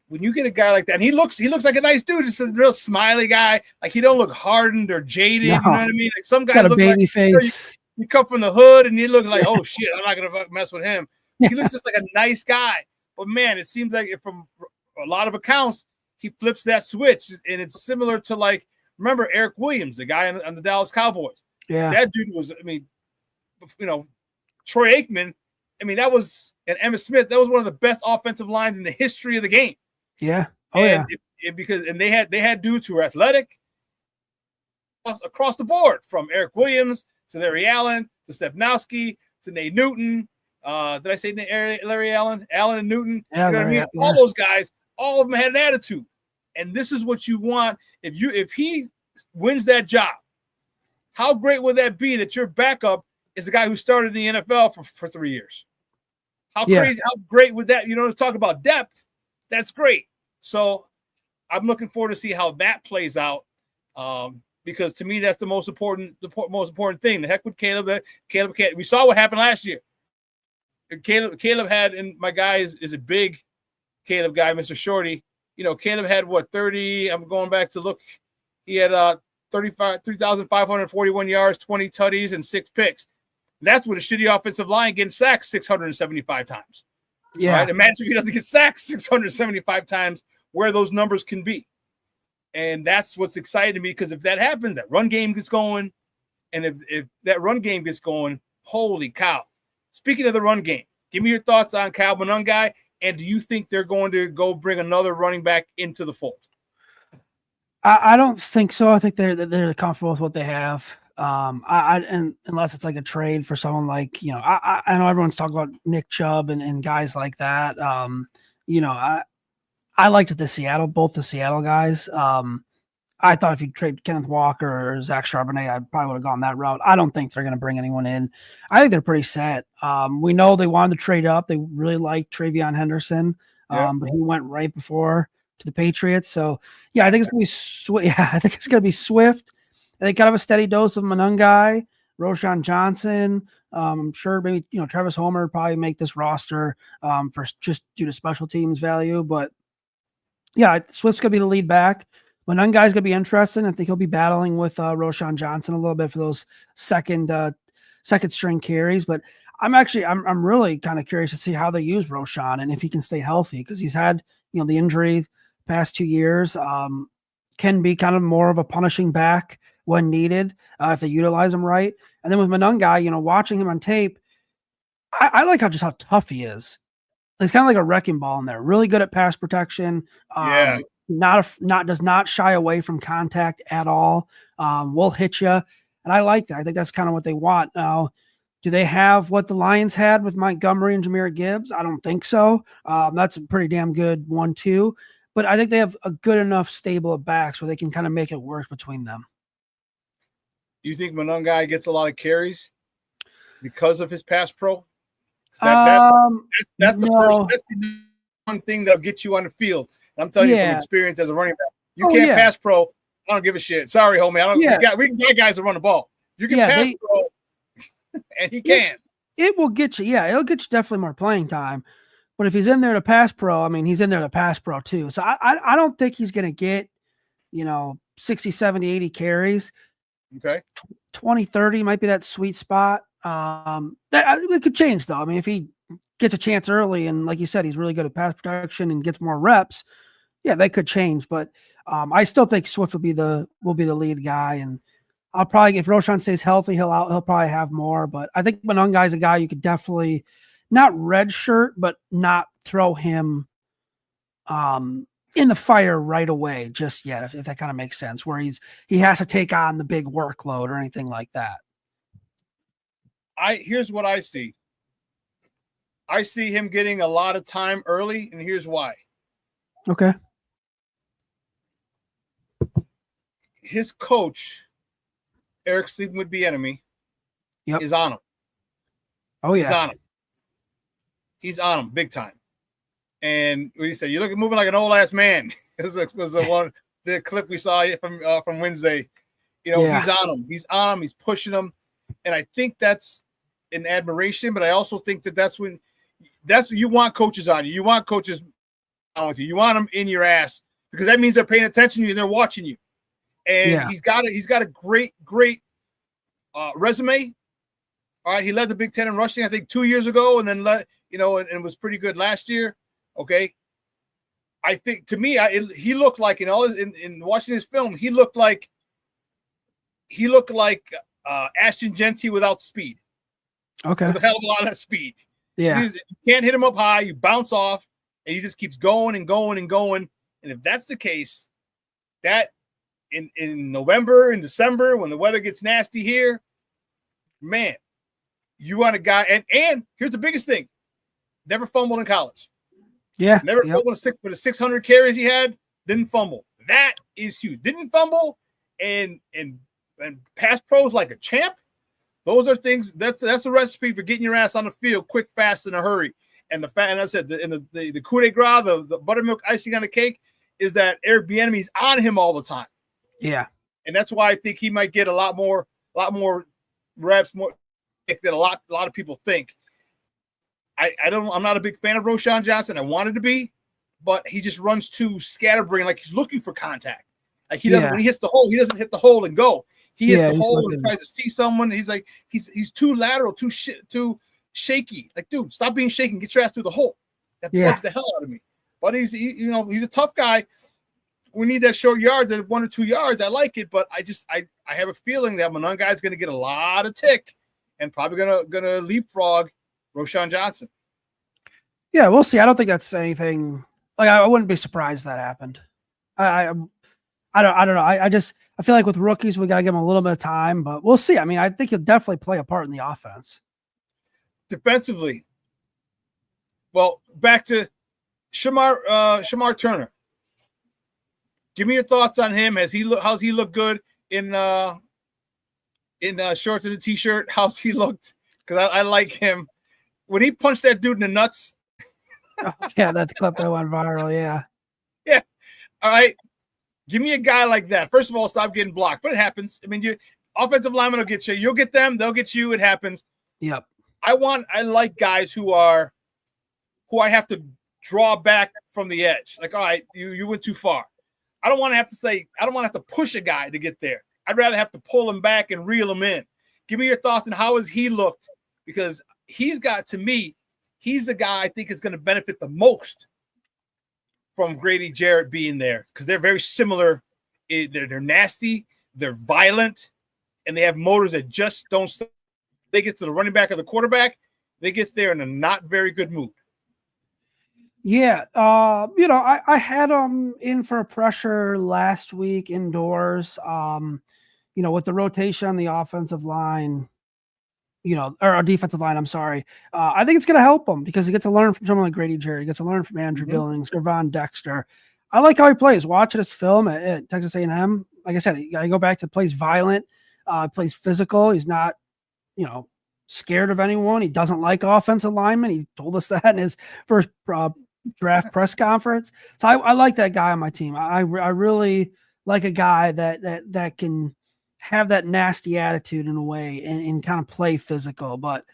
when you get a guy like that, and he looks like a nice dude, just a real smiley guy. Like he don't look hardened or jaded. No. You know what I mean? Like some guys look baby like face. You come from the hood and you look like, oh shit, I'm not gonna mess with him. He looks just like a nice guy. But man, it seems like from a lot of accounts, he flips that switch, and it's similar to remember Eric Williams, the guy on the Dallas Cowboys. Yeah, that dude was. Troy Aikman. That was and Emmitt Smith. That was one of the best offensive lines in the history of the game. Yeah. Because they had dudes who were athletic across the board, from Eric Williams to Larry Allen to Stepnowski to Nate Newton. Did I say Larry Allen? Allen and Newton. Yeah, you know what I mean? All those guys, all of them had an attitude. And this is what you want. If he wins that job, how great would that be that your backup is the guy who started in the NFL for 3 years? How crazy, how great would that, to talk about depth, that's great. So I'm looking forward to see how that plays out. Because to me, that's the most important thing. The heck with Caleb. We saw what happened last year. Caleb had, and my guy is a big Caleb guy, Mr. Shorty. Caleb had 30. I'm going back to look. He had 3,541 yards, 20 tutties, and 6 picks. That's with a shitty offensive line getting sacked 675 times. Yeah. Right? Imagine if he doesn't get sacked 675 times, where those numbers can be. And that's what's exciting to me, because if that happens, that run game gets going. And if that run game gets going, holy cow. Speaking of the run game, give me your thoughts on Kyle Monangai, and do you think they're going to go bring another running back into the fold? I don't think so. I think they're comfortable with what they have. And unless it's like a trade for someone like, I know everyone's talking about Nick Chubb and guys like that. I liked both the Seattle guys. I thought if you trade Kenneth Walker or Zach Charbonnet, I probably would have gone that route. I don't think they're going to bring anyone in. I think they're pretty set. We know they wanted to trade up. They really liked Travion Henderson, but he went right before to the Patriots. So yeah, I think it's going to be I think it's going to be Swift. I think kind of a steady dose of Monangai, Roshan Johnson, I'm sure maybe, Travis Homer would probably make this roster for just due to special teams value. But yeah, Swift's going to be the lead back. Monungai's going to be interesting. I think he'll be battling with Roshan Johnson a little bit for those second string carries. But I'm really kind of curious to see how they use Roshan and if he can stay healthy, because he's had, the injury past 2 years. Can be kind of more of a punishing back when needed if they utilize him right. And then with Monungai, watching him on tape, I like how tough he is. He's kind of like a wrecking ball in there. Really good at pass protection. Does not shy away from contact at all. Will hit you, and I like that. I think that's kind of what they want. Now, do they have what the Lions had with Montgomery and Jahmyr Gibbs? I don't think so. That's a pretty damn good 1-2. But I think they have a good enough stable of backs where they can kind of make it work between them. You think Monungai gets a lot of carries because of his pass pro? That's the one thing that'll get you on the field. And I'm telling you from experience as a running back, you can't pass pro. I don't give a shit. Sorry, homie. We got guys that run the ball. You can pass pro, and he can. It will get you. Yeah, it'll get you definitely more playing time. But if he's in there to pass pro, he's in there to pass pro too. So I don't think he's going to get, 60, 70, 80 carries. Okay. 20, 30 might be that sweet spot. It could change though. If he gets a chance early and like you said, he's really good at pass protection and gets more reps, yeah, they could change. But I still think Swift will be the lead guy. And I'll probably, if Roshan stays healthy, he'll probably have more. But I think Monungai is a guy you could definitely not red shirt, but not throw him in the fire right away just yet, if that kind of makes sense, where he has to take on the big workload or anything like that. Here's what I see. I see him getting a lot of time early, and here's why. Okay. His coach, Eric Sleeping with the Enemy, is on him. Oh, yeah. He's on him. He's on him big time. And what do you say? You look moving like an old ass man. was the clip we saw from Wednesday. He's on him. He's on him. He's pushing him. And I think that's an admiration, but I also think that's what you want coaches on you. You want coaches on you. You want them in your ass because that means they're paying attention to you and they're watching you. And he's got a great resume. All right, he led the Big Ten in rushing, I think, 2 years ago, and then and was pretty good last year. Okay, I think to me, he looked like in watching his film, he looked like Ashton Genty without speed. Okay, with a hell of a lot of that speed. Yeah, you can't hit him up high. You bounce off, and he just keeps going and going and going. And if that's the case, that in November and December when the weather gets nasty here, man, you want a guy. And here's the biggest thing: never fumbled in college. Yeah, never fumbled with the 600 carries he had. Didn't fumble. That is huge. Didn't fumble and pass pros like a champ. Those are things. That's a recipe for getting your ass on the field quick, fast, in a hurry. And and I said the coup de grace, the buttermilk icing on the cake is that Eric Bieniemy's on him all the time. Yeah, and that's why I think he might get a lot more reps, more than a lot of people think. I'm not a big fan of Roshan Johnson. I wanted to be, but he just runs too scatterbrained, like he's looking for contact. Like he doesn't when he hits the hole, he doesn't hit the hole and go. He hits the hole and tries to see someone. He's like he's too lateral, too shaky. Like, dude, stop being shaky. Get your ass through the hole. That bugs the hell out of me. But he's a tough guy. We need that short yard, that 1 or 2 yards. I like it, but I have a feeling that Monungai is going to get a lot of tick and probably gonna leapfrog Roshan Johnson. Yeah, we'll see. I don't think that's anything. Like, I wouldn't be surprised if that happened. I don't know. I feel like with rookies we gotta give them a little bit of time, but we'll see. I think he'll definitely play a part in the offense. Defensively, well, back to Shamar Turner. Give me your thoughts on him. How's he look good in shorts and a t-shirt? How's he looked? Because I like him. When he punched that dude in the nuts. Yeah, that clip that went viral. Yeah. Yeah. All right. Give me a guy like that. First of all, stop getting blocked. But it happens. Offensive linemen will get you. You'll get them. They'll get you. It happens. Yep. I like guys who I have to draw back from the edge. Like, all right, you went too far. I don't want to have to push a guy to get there. I'd rather have to pull him back and reel him in. Give me your thoughts on how has he looked, because he's the guy I think is going to benefit the most from Grady Jarrett being there, because they're very similar. They're nasty, they're violent, and they have motors that just don't stop. They get to the running back or the quarterback, they get there in a not very good mood. Yeah, I had them in for a pressure last week indoors. With the rotation on the offensive line, or our defensive line, I'm sorry. I think it's going to help them because he gets to learn from someone like Grady Jarrett. He gets to learn from Andrew Billings, Gervon Dexter. I like how he plays. Watching his film at Texas A&M, like I said, I go back to plays violent, plays physical. He's not, scared of anyone. He doesn't like offensive linemen. He told us that in his first draft press conference. So I like that guy on my team. I really like a guy that can have that nasty attitude in a way and kind of play physical. But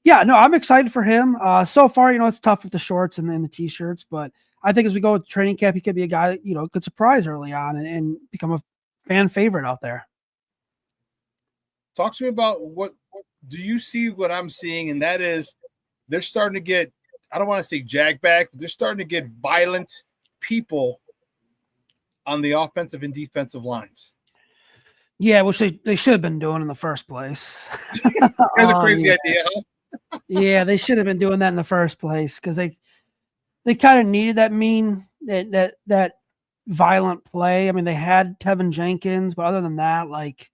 yeah, no, I'm excited for him. So far, it's tough with the shorts and then the t-shirts, but I think as we go with training camp, he could be a guy that, could surprise early on and become a fan favorite out there. Talk to me about what do you see what I'm seeing, and that is they're starting to get, I don't want to say jag back, but they're starting to get violent people on the offensive and defensive lines. Yeah, which they should have been doing in the first place. Kind of crazy idea, huh? Yeah, they should have been doing that in the first place because they kind of needed that violent play. I mean, they had Tevin Jenkins, but other than that, like,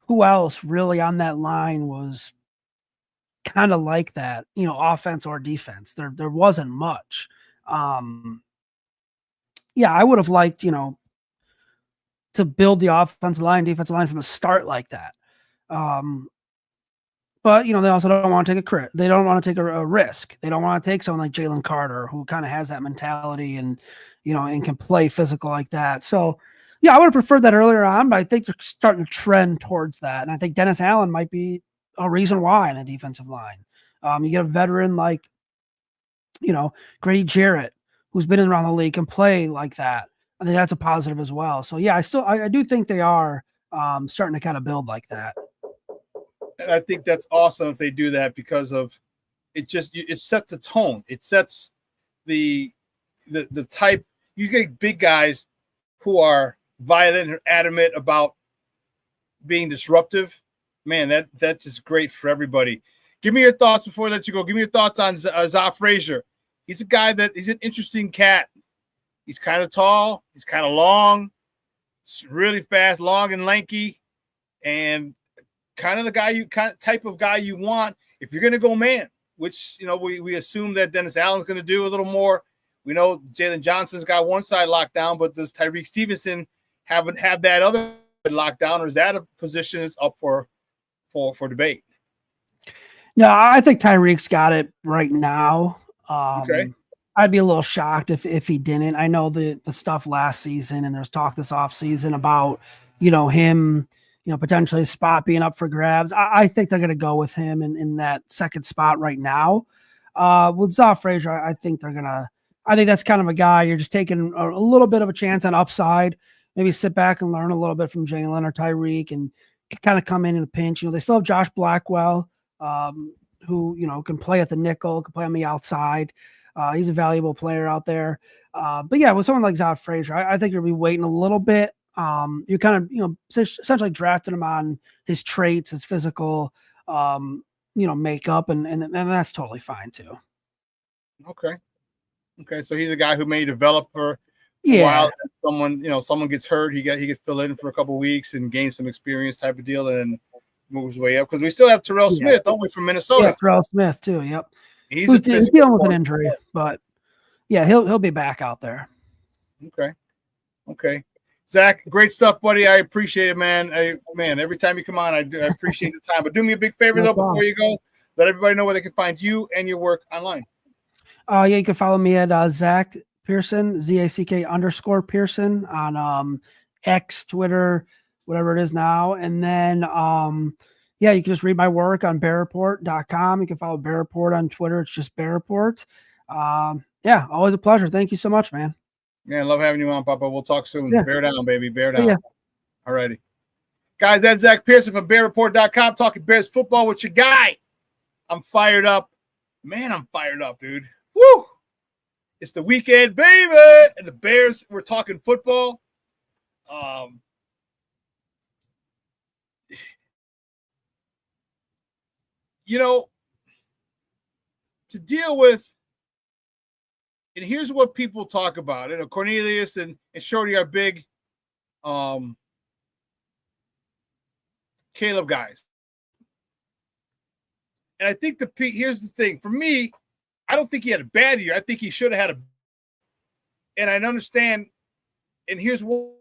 who else really on that line was kind of like that, offense or defense? There wasn't much. Yeah, I would have liked, to build the offensive line, defensive line from the start like that. But, they also don't want to take they don't want to take a risk. They don't want to take someone like Jalen Carter, who kind of has that mentality and, and can play physical like that. So, yeah, I would have preferred that earlier on, but I think they're starting to trend towards that. And I think Dennis Allen might be a reason why in the defensive line. You get a veteran like, Grady Jarrett, who's been around the league and play like that. I think that's a positive as well. So, yeah, I do think they are starting to kind of build like that. And I think that's awesome if they do that, because of it sets a tone. It sets the type. You get big guys who are violent and adamant about being disruptive. Man, that's just great for everybody. Give me your thoughts before I let you go. Give me your thoughts on Zack Frazier. He's a guy he's an interesting cat. He's kind of tall. He's kind of long, really fast, long and lanky, and kind of the type of guy you want if you're going to go man, which, we assume that Dennis Allen's going to do a little more. We know Jalen Johnson's got one side locked down, but does Tyreek Stevenson haven't had that other locked down, or is that a position that's up for debate? No, I think Tyreek's got it right now. Okay. I'd be a little shocked if he didn't. I know the stuff last season, and there's talk this offseason about, him, potentially a spot being up for grabs. I think they're going to go with him in that second spot right now. With Zack Frazier, I think that's kind of a guy you're just taking a little bit of a chance on upside. Maybe sit back and learn a little bit from Jalen or Tyreek and kind of come in a pinch. They still have Josh Blackwell, who, can play at the nickel, can play on the outside. He's a valuable player out there. But yeah, with someone like Zack Frazier, I think you'll be waiting a little bit. You kind of, essentially drafted him on his traits, his physical, makeup, and that's totally fine too. Okay. So he's a guy who may develop for a while. Someone gets hurt, he could fill in for a couple of weeks and gain some experience type of deal, and move his way up. Because we still have Terrell Smith, don't we, from Minnesota? Yeah, Terrell Smith too. Yep. He's dealing with an injury, but yeah, he'll be back out there. Okay. Zach, great stuff, buddy. I appreciate it, man. Every time you come on, I appreciate the time. But do me a big favor, before you go. Let everybody know where they can find you and your work online. Yeah, you can follow me at Zack Pearson, ZACK_Pearson on X, Twitter, whatever it is now. And then yeah, you can just read my work on bearreport.com. You can follow Bear Report on Twitter. It's just Bear Report. Yeah, always a pleasure. Thank you so much, man. Yeah, love having you on, Papa. We'll talk soon. Yeah. Bear down, baby. Bear See down. ya. All righty. Guys, that's Zack Pearson from bearreport.com talking Bears football with your guy. I'm fired up. Man, I'm fired up, dude. Woo! It's the weekend, baby! And the Bears, we're talking football. You know, to deal with, and here's what people talk about. You know, Cornelius and Shorty are big Caleb guys. And I think here's the thing. For me, I don't think he had a bad year. I think he should have had and I understand, and here's what,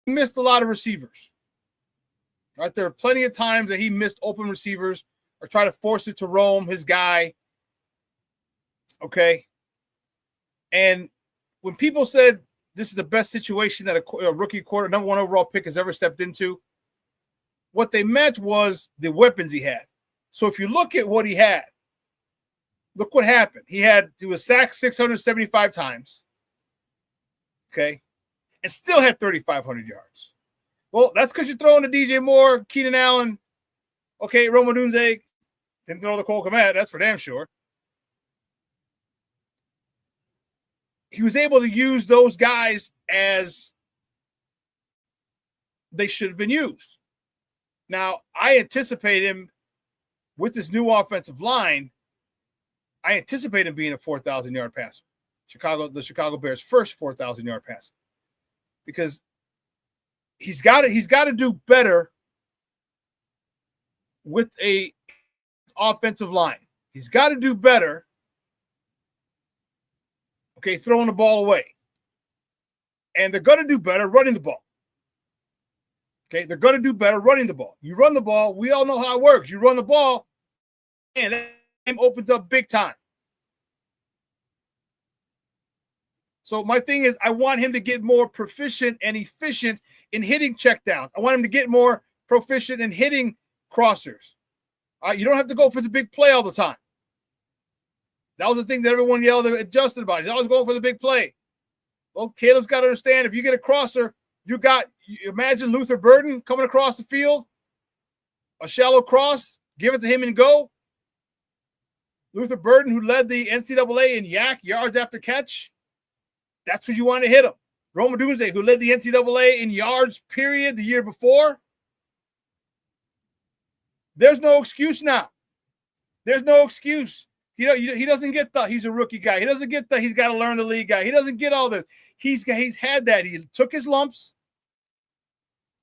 he missed a lot of receivers. Right? There are plenty of times that he missed open receivers or tried to force it to roam his guy. Okay. And when people said this is the best situation that a rookie quarter, number 1 overall pick has ever stepped into, what they meant was the weapons he had. So if you look at what he had, look what happened. He was sacked 675 times. Okay. And still had 3,500 yards. Well, that's because you're throwing to DJ Moore, Keenan Allen. Okay, Rome Odunze didn't throw the Cole Kmet. That's for damn sure. He was able to use those guys as they should have been used. Now, I anticipate him with this new offensive line. I anticipate him being a 4,000-yard passer. The Chicago Bears' first 4,000-yard passer, because he's got to do better with a offensive line. He's got to do better. Okay, throwing the ball away, and they're going to do better running the ball. Okay, they're going to do better running the ball. You run the ball, we all know how it works. You run the ball, and that game opens up big time. So my thing is, I want him to get more proficient and efficient in hitting checkdowns. I want him to get more proficient in hitting crossers. You don't have to go for the big play all the time. That was the thing that everyone yelled at Justin about. He's always going for the big play. Well, Caleb's got to understand, if you get a crosser, you imagine Luther Burden coming across the field, a shallow cross, give it to him and go. Luther Burden, who led the NCAA in yards after catch, that's what you want to hit him. Rome Odunze, who led the NCAA in yards, period, the year before. There's no excuse now. There's no excuse. He doesn't get he's a rookie guy. He doesn't get he's got to learn the league guy. He doesn't get all this. He's had that. He took his lumps,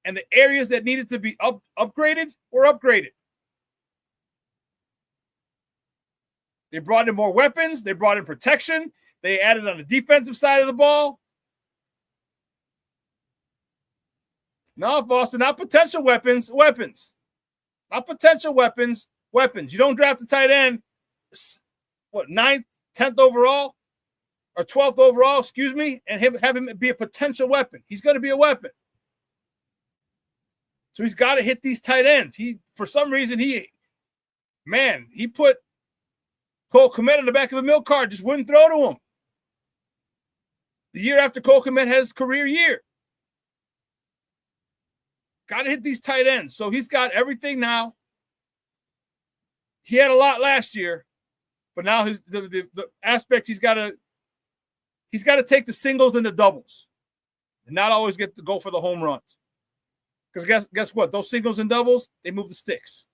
and the areas that needed to be upgraded were upgraded. They brought in more weapons. They brought in protection. They added on the defensive side of the ball. No, Foster, not potential weapons. Weapons. Not potential weapons. Weapons. You don't draft a tight end, 9th, 10th overall, or 12th overall, excuse me, and have him be a potential weapon. He's going to be a weapon. So he's got to hit these tight ends. For some reason, he put Cole Kmet in the back of a milk cart, just wouldn't throw to him. The year after Cole Kmet has his career year. Got to hit these tight ends. So he's got everything now. He had a lot last year, but now the aspect he's got to take the singles and the doubles, and not always get to go for the home runs. Because guess what? Those singles and doubles, they move the sticks.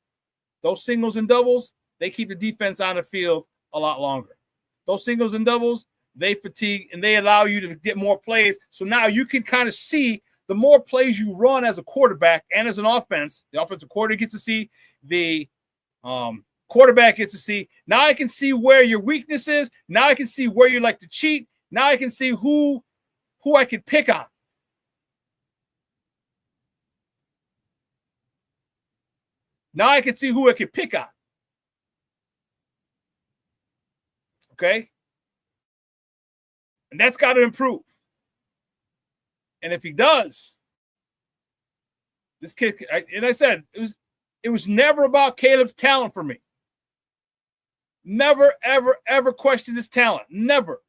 Those singles and doubles, they keep the defense on the field a lot longer. Those singles and doubles, they fatigue and they allow you to get more plays. So now you can kind of see the more plays you run as a quarterback and as an offense, the offensive coordinator gets to see, the quarterback gets to see. Now I can see where your weakness is. Now I can see where you like to cheat. Now I can see who I can pick on. Now I can see who I can pick on. Okay? And that's got to improve. And if he does, this kid, and I said, It was never about Caleb's talent for me. Never, ever, ever questioned his talent. Never.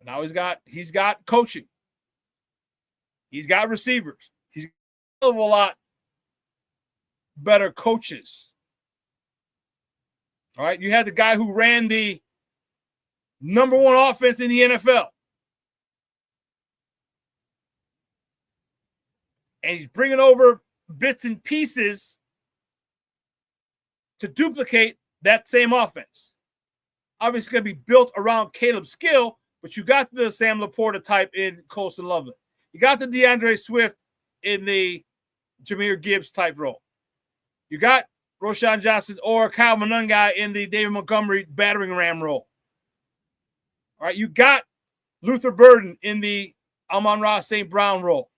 Now he's got coaching. He's got receivers. He's got a lot better coaches. All right. You had the guy who ran the number one offense in the NFL. And he's bringing over bits and pieces to duplicate that same offense. Obviously, it's going to be built around Caleb's skill, but you got the Sam Laporta type in Colston Loveland. You got the DeAndre Swift in the Jahmyr Gibbs type role. You got Roschon Johnson or Kyle Monangai in the David Montgomery battering ram role. All right, you got Luther Burden in the Amon-Ra St. Brown role.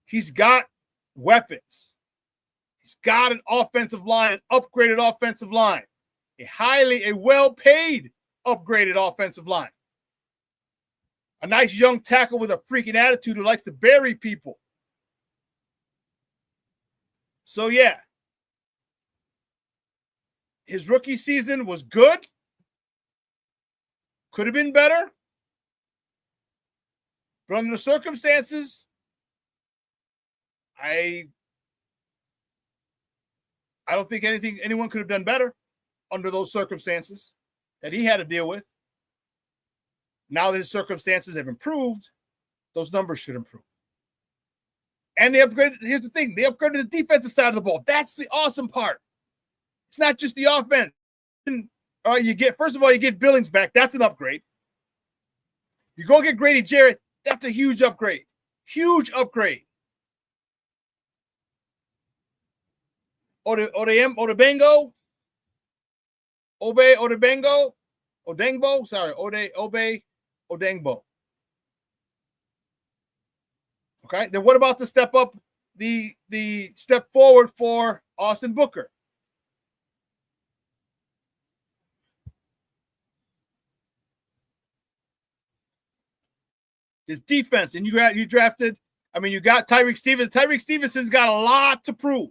He's got weapons. He's got an offensive line, an upgraded offensive line, a well-paid upgraded offensive line. A nice young tackle with a freaking attitude who likes to bury people. So, yeah. His rookie season was good. Could have been better. But under the circumstances, I don't think anyone could have done better under those circumstances that he had to deal with. Now that his circumstances have improved, those numbers should improve. And they upgraded, here's the thing, they upgraded the defensive side of the ball. That's the awesome part. It's not just the offense. First of all, you get Billings back. That's an upgrade. You go get Grady Jarrett. That's a huge upgrade. Huge upgrade. Odengbo. Okay, then what about the step up, the step forward for Austin Booker? His defense, and you got Tyreek Stevens. Tyreek Stevenson's got a lot to prove.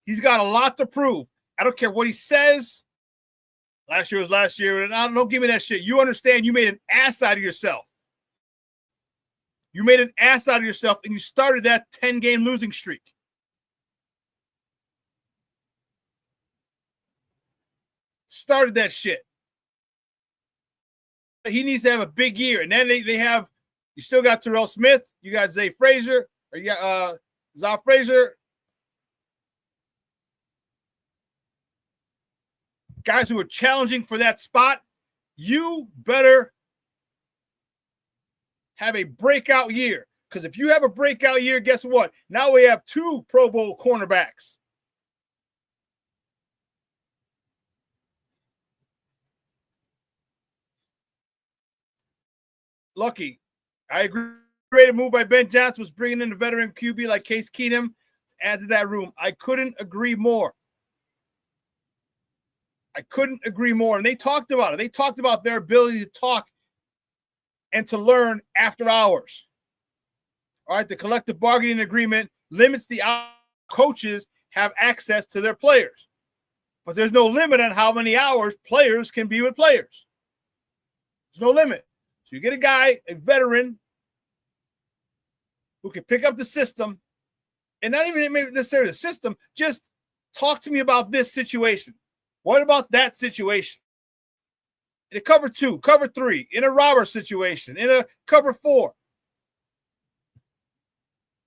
He's got a lot to prove. I don't care what he says. Last year was last year, and don't give me that shit. You understand you made an ass out of yourself. You made an ass out of yourself, and you started that 10-game losing streak. Started that shit. He needs to have a big year. And then you still got Terrell Smith. You got Zay Frazier. Or you got Zah Frazier. Guys who are challenging for that spot. You better have a breakout year. Because if you have a breakout year, guess what? Now we have 2 Pro Bowl cornerbacks. Lucky. I agree. Great move by Ben Johnson was bringing in a veteran QB like Case Keenum to add to that room. I couldn't agree more. And they talked about it. They talked about their ability to talk and to learn after hours. All right, the collective bargaining agreement limits the coaches have access to their players. But there's no limit on how many hours players can be with players. There's no limit. So you get a guy, a veteran, who can pick up the system, and not even necessarily the system, just talk to me about this situation. What about that situation? In a cover 2, cover 3, in a robber situation, in a cover 4.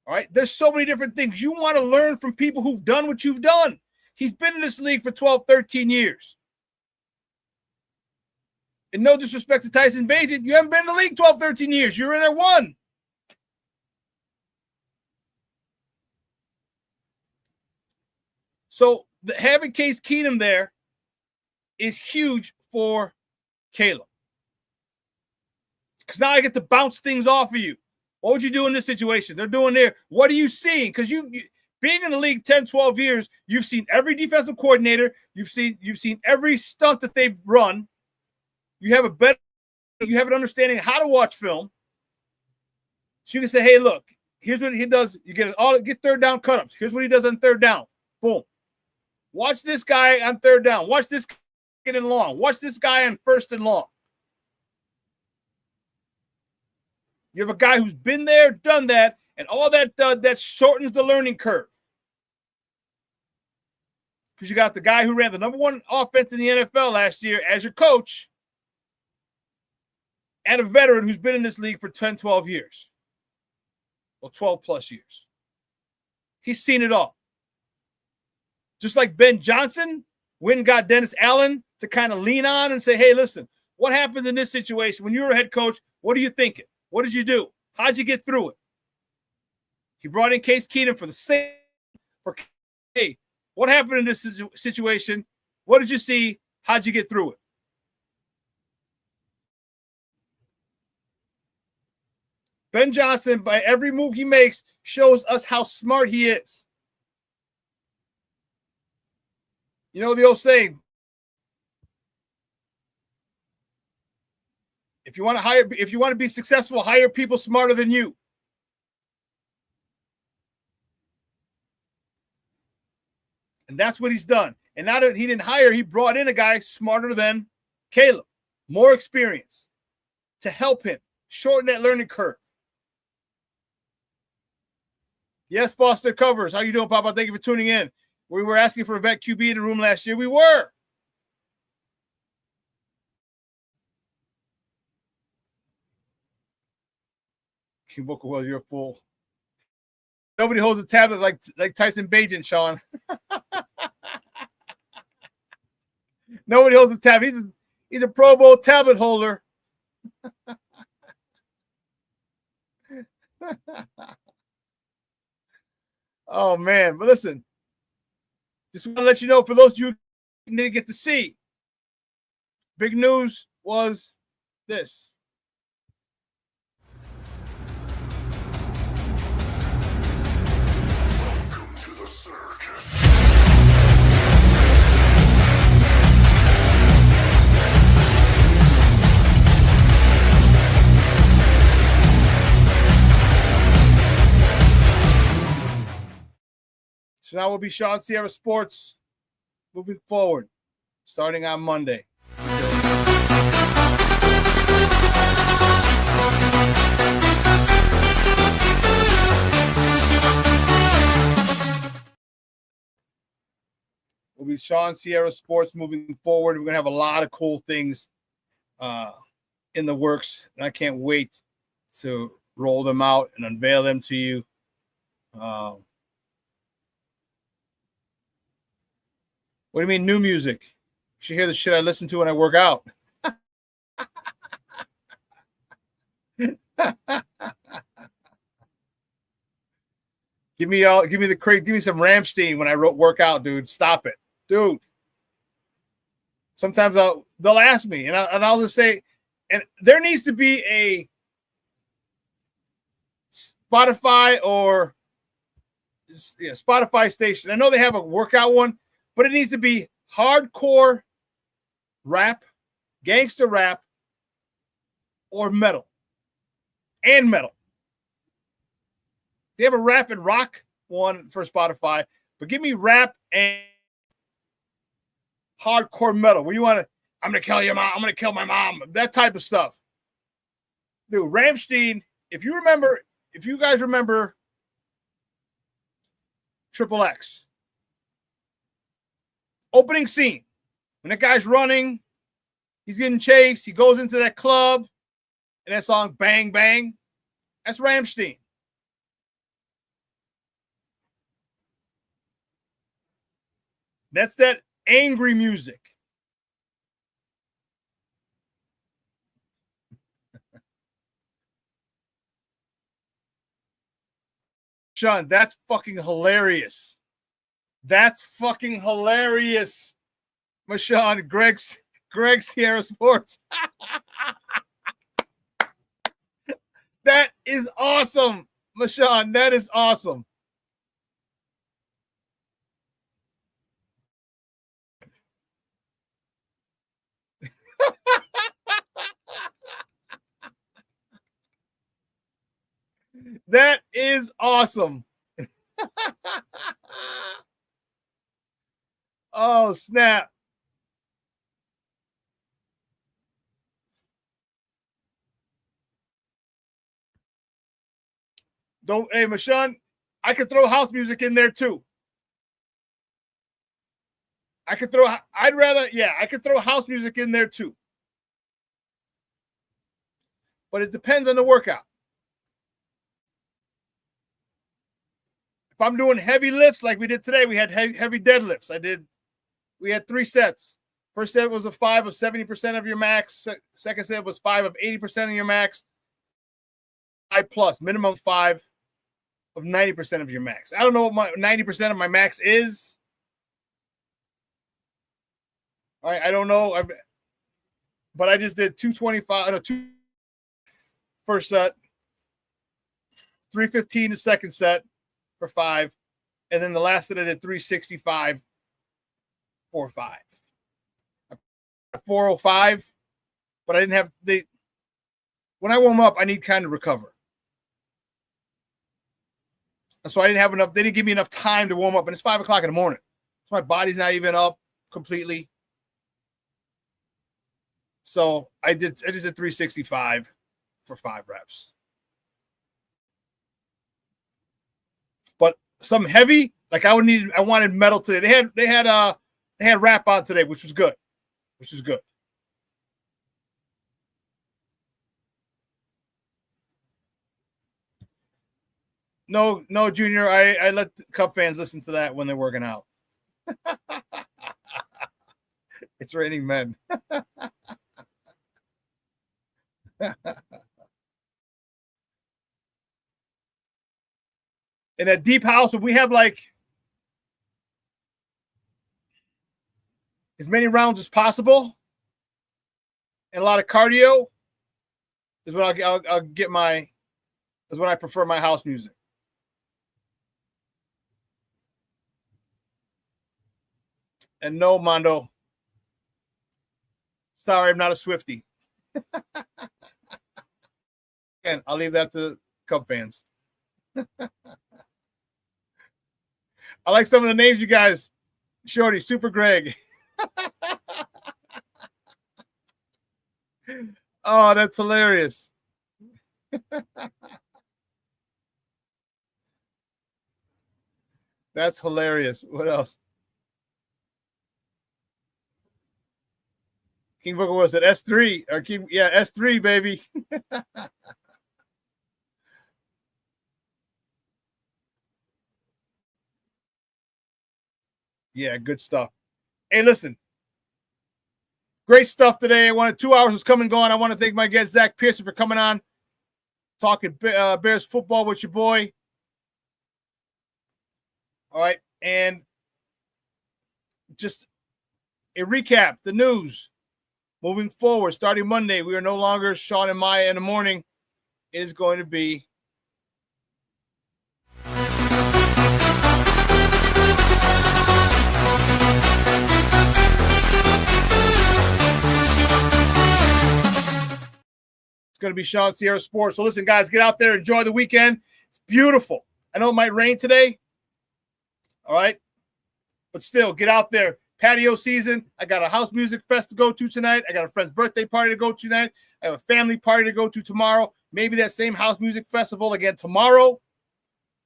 All right, there's so many different things. You want to learn from people who've done what you've done. He's been in this league for 12, 13 years. And no disrespect to Tyson Bagent, you haven't been in the league 12, 13 years. You're in there 1. So having Case Keenum there is huge for Caleb. Because now I get to bounce things off of you. What would you do in this situation? They're doing there. What are you seeing? Because you being in the league 10, 12 years, you've seen every defensive coordinator. You've seen every stunt that they've run. You have a better you have an understanding of how to watch film. So you can say, hey, look, here's what he does. You get third down cut-ups. Here's what he does on third down. Boom. Watch this guy on third down. Watch this guy get in long. Watch this guy on first and long. You have a guy who's been there, done that, and all that shortens the learning curve. Because you got the guy who ran the #1 offense in the NFL last year as your coach, and a veteran who's been in this league for 10, 12 years. Well, 12 plus years. He's seen it all. Just like Ben Johnson, went and got Dennis Allen to kind of lean on and say, hey, listen, what happens in this situation? When you're a head coach, what are you thinking? What did you do? How'd you get through it? He brought in Case Keenum for the same. Hey, what happened in this situation? What did you see? How'd you get through it? Ben Johnson, by every move he makes, shows us how smart he is. You know the old saying, if you want to be successful, hire people smarter than you. And that's what he's done. And now that he didn't hire, he brought in a guy smarter than Caleb, more experience to help him shorten that learning curve. Yes, Foster Covers. How you doing, Papa? Thank you for tuning in. We were asking for a vet QB in the room last year. We were. Kimboko, well, you're a fool. Nobody holds a tablet like Tyson Bagent, Sean. Nobody holds a tablet. He's a Pro Bowl tablet holder. Oh, man. But listen, just want to let you know, for those of you who didn't get to see, big news was this. Welcome to the circus. So now we'll be Shawn Sierra Sports moving forward, starting on Monday. We'll be Shawn Sierra Sports moving forward. We're going to have a lot of cool things in the works, and I can't wait to roll them out and unveil them to you. What do you mean new music? You should hear the shit I listen to when I work out. Give me some Rammstein when I work out, dude. Stop it, dude. Sometimes they'll ask me, and I'll just say, and there needs to be a Spotify or Spotify station. I know they have a workout one, but it needs to be hardcore rap, gangster rap, or metal. And metal. They have a rap and rock one for Spotify, but give me rap and hardcore metal. Where you want to, I'm going to kill your mom, I'm going to kill my mom, that type of stuff. Dude, Rammstein, if you guys remember Triple X. Opening scene, when that guy's running, he's getting chased, he goes into that club, and that song, Bang Bang, that's Rammstein. That's that angry music. Sean, that's fucking hilarious. That's fucking hilarious. Mashawn, Greg Sierra Sports. That is awesome. Mashawn, that is awesome. is awesome. Oh, snap. Hey, Mashawn, I could throw house music in there too. I could throw house music in there too. But it depends on the workout. If I'm doing heavy lifts like we did today, we had heavy deadlifts. We had 3 sets. First set was a 5 of 70% of your max. Second set was 5 of 80% of your max. 5 plus, minimum 5 of 90% of your max. I don't know what my 90% of my max is. All right, I don't know. But I just did 225, first set, 315 the second set for 5, and then the last set I did 365 for 5. 405, but I didn't have when I warm up, I need kind of recover. So I didn't have enough. They didn't give me enough time to warm up, and it's 5 o'clock in the morning. So my body's not even up completely. So I just did 365 for 5 reps. But some heavy, like I wanted metal today. They had rap on today, which was good. No, Junior. I let Cub fans listen to that when they're working out. It's raining men. In a deep house, we have like as many rounds as possible and a lot of cardio is when I'll get is when I prefer my house music. And no, Mondo. Sorry, I'm not a Swiftie. And I'll leave that to Cub fans. I like some of the names you guys. Shorty, Super Greg. Oh, that's hilarious. That's hilarious. What else? King Booker was at S3 or King, yeah, S3, baby. Yeah, good stuff. Hey, listen. Great stuff today. I wanted 2 hours is coming and going. I want to thank my guest, Zack Pearson, for coming on, talking Bears football with your boy. All right. And just a recap, the news. Moving forward, starting Monday, we are no longer Shawn and Maya in the morning. It is going to be Shawn Sierra Sports. So listen, guys, get out there, enjoy the weekend. It's beautiful. I know it might rain today. All right. But still, get out there. Patio season. I got a house music fest to go to tonight. I got a friend's birthday party to go to tonight. I have a family party to go to tomorrow. Maybe that same house music festival again tomorrow.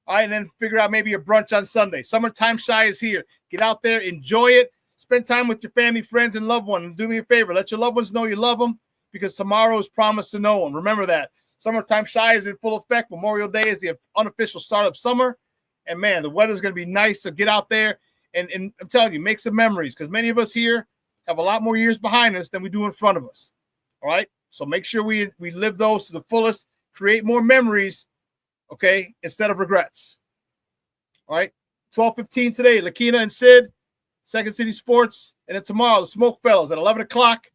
All right, and then figure out maybe a brunch on Sunday. Summertime Shy is here. Get out there, enjoy it. Spend time with your family, friends, and loved ones. Do me a favor. Let your loved ones know you love them because tomorrow is promised to no one. Remember that. Summertime Shy is in full effect. Memorial Day is the unofficial start of summer. And, man, the weather's going to be nice, so get out there. And I'm telling you, make some memories because many of us here have a lot more years behind us than we do in front of us. All right? So make sure we live those to the fullest, create more memories, okay, instead of regrets. All right? 12:15 today, Lakina and Sid, Second City Sports. And then tomorrow, the Smoke Fellas at 11 o'clock,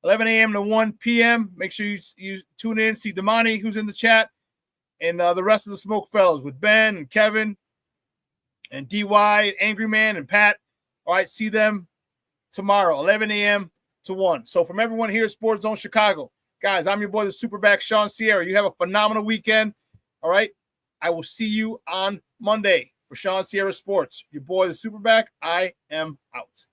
11 a.m. to 1 p.m. Make sure you tune in, see Damani, who's in the chat, and the rest of the Smoke Fellas with Ben and Kevin and DY, Angry Man, and Pat. All right, see them tomorrow, 11 a.m. to 1. So from everyone here at Sports Zone Chicago, guys, I'm your boy, the SuperBack, Shawn Sierra. You have a phenomenal weekend. All right? I will see you on Monday. For Shawn Sierra Sports, your boy, the Superback, I am out.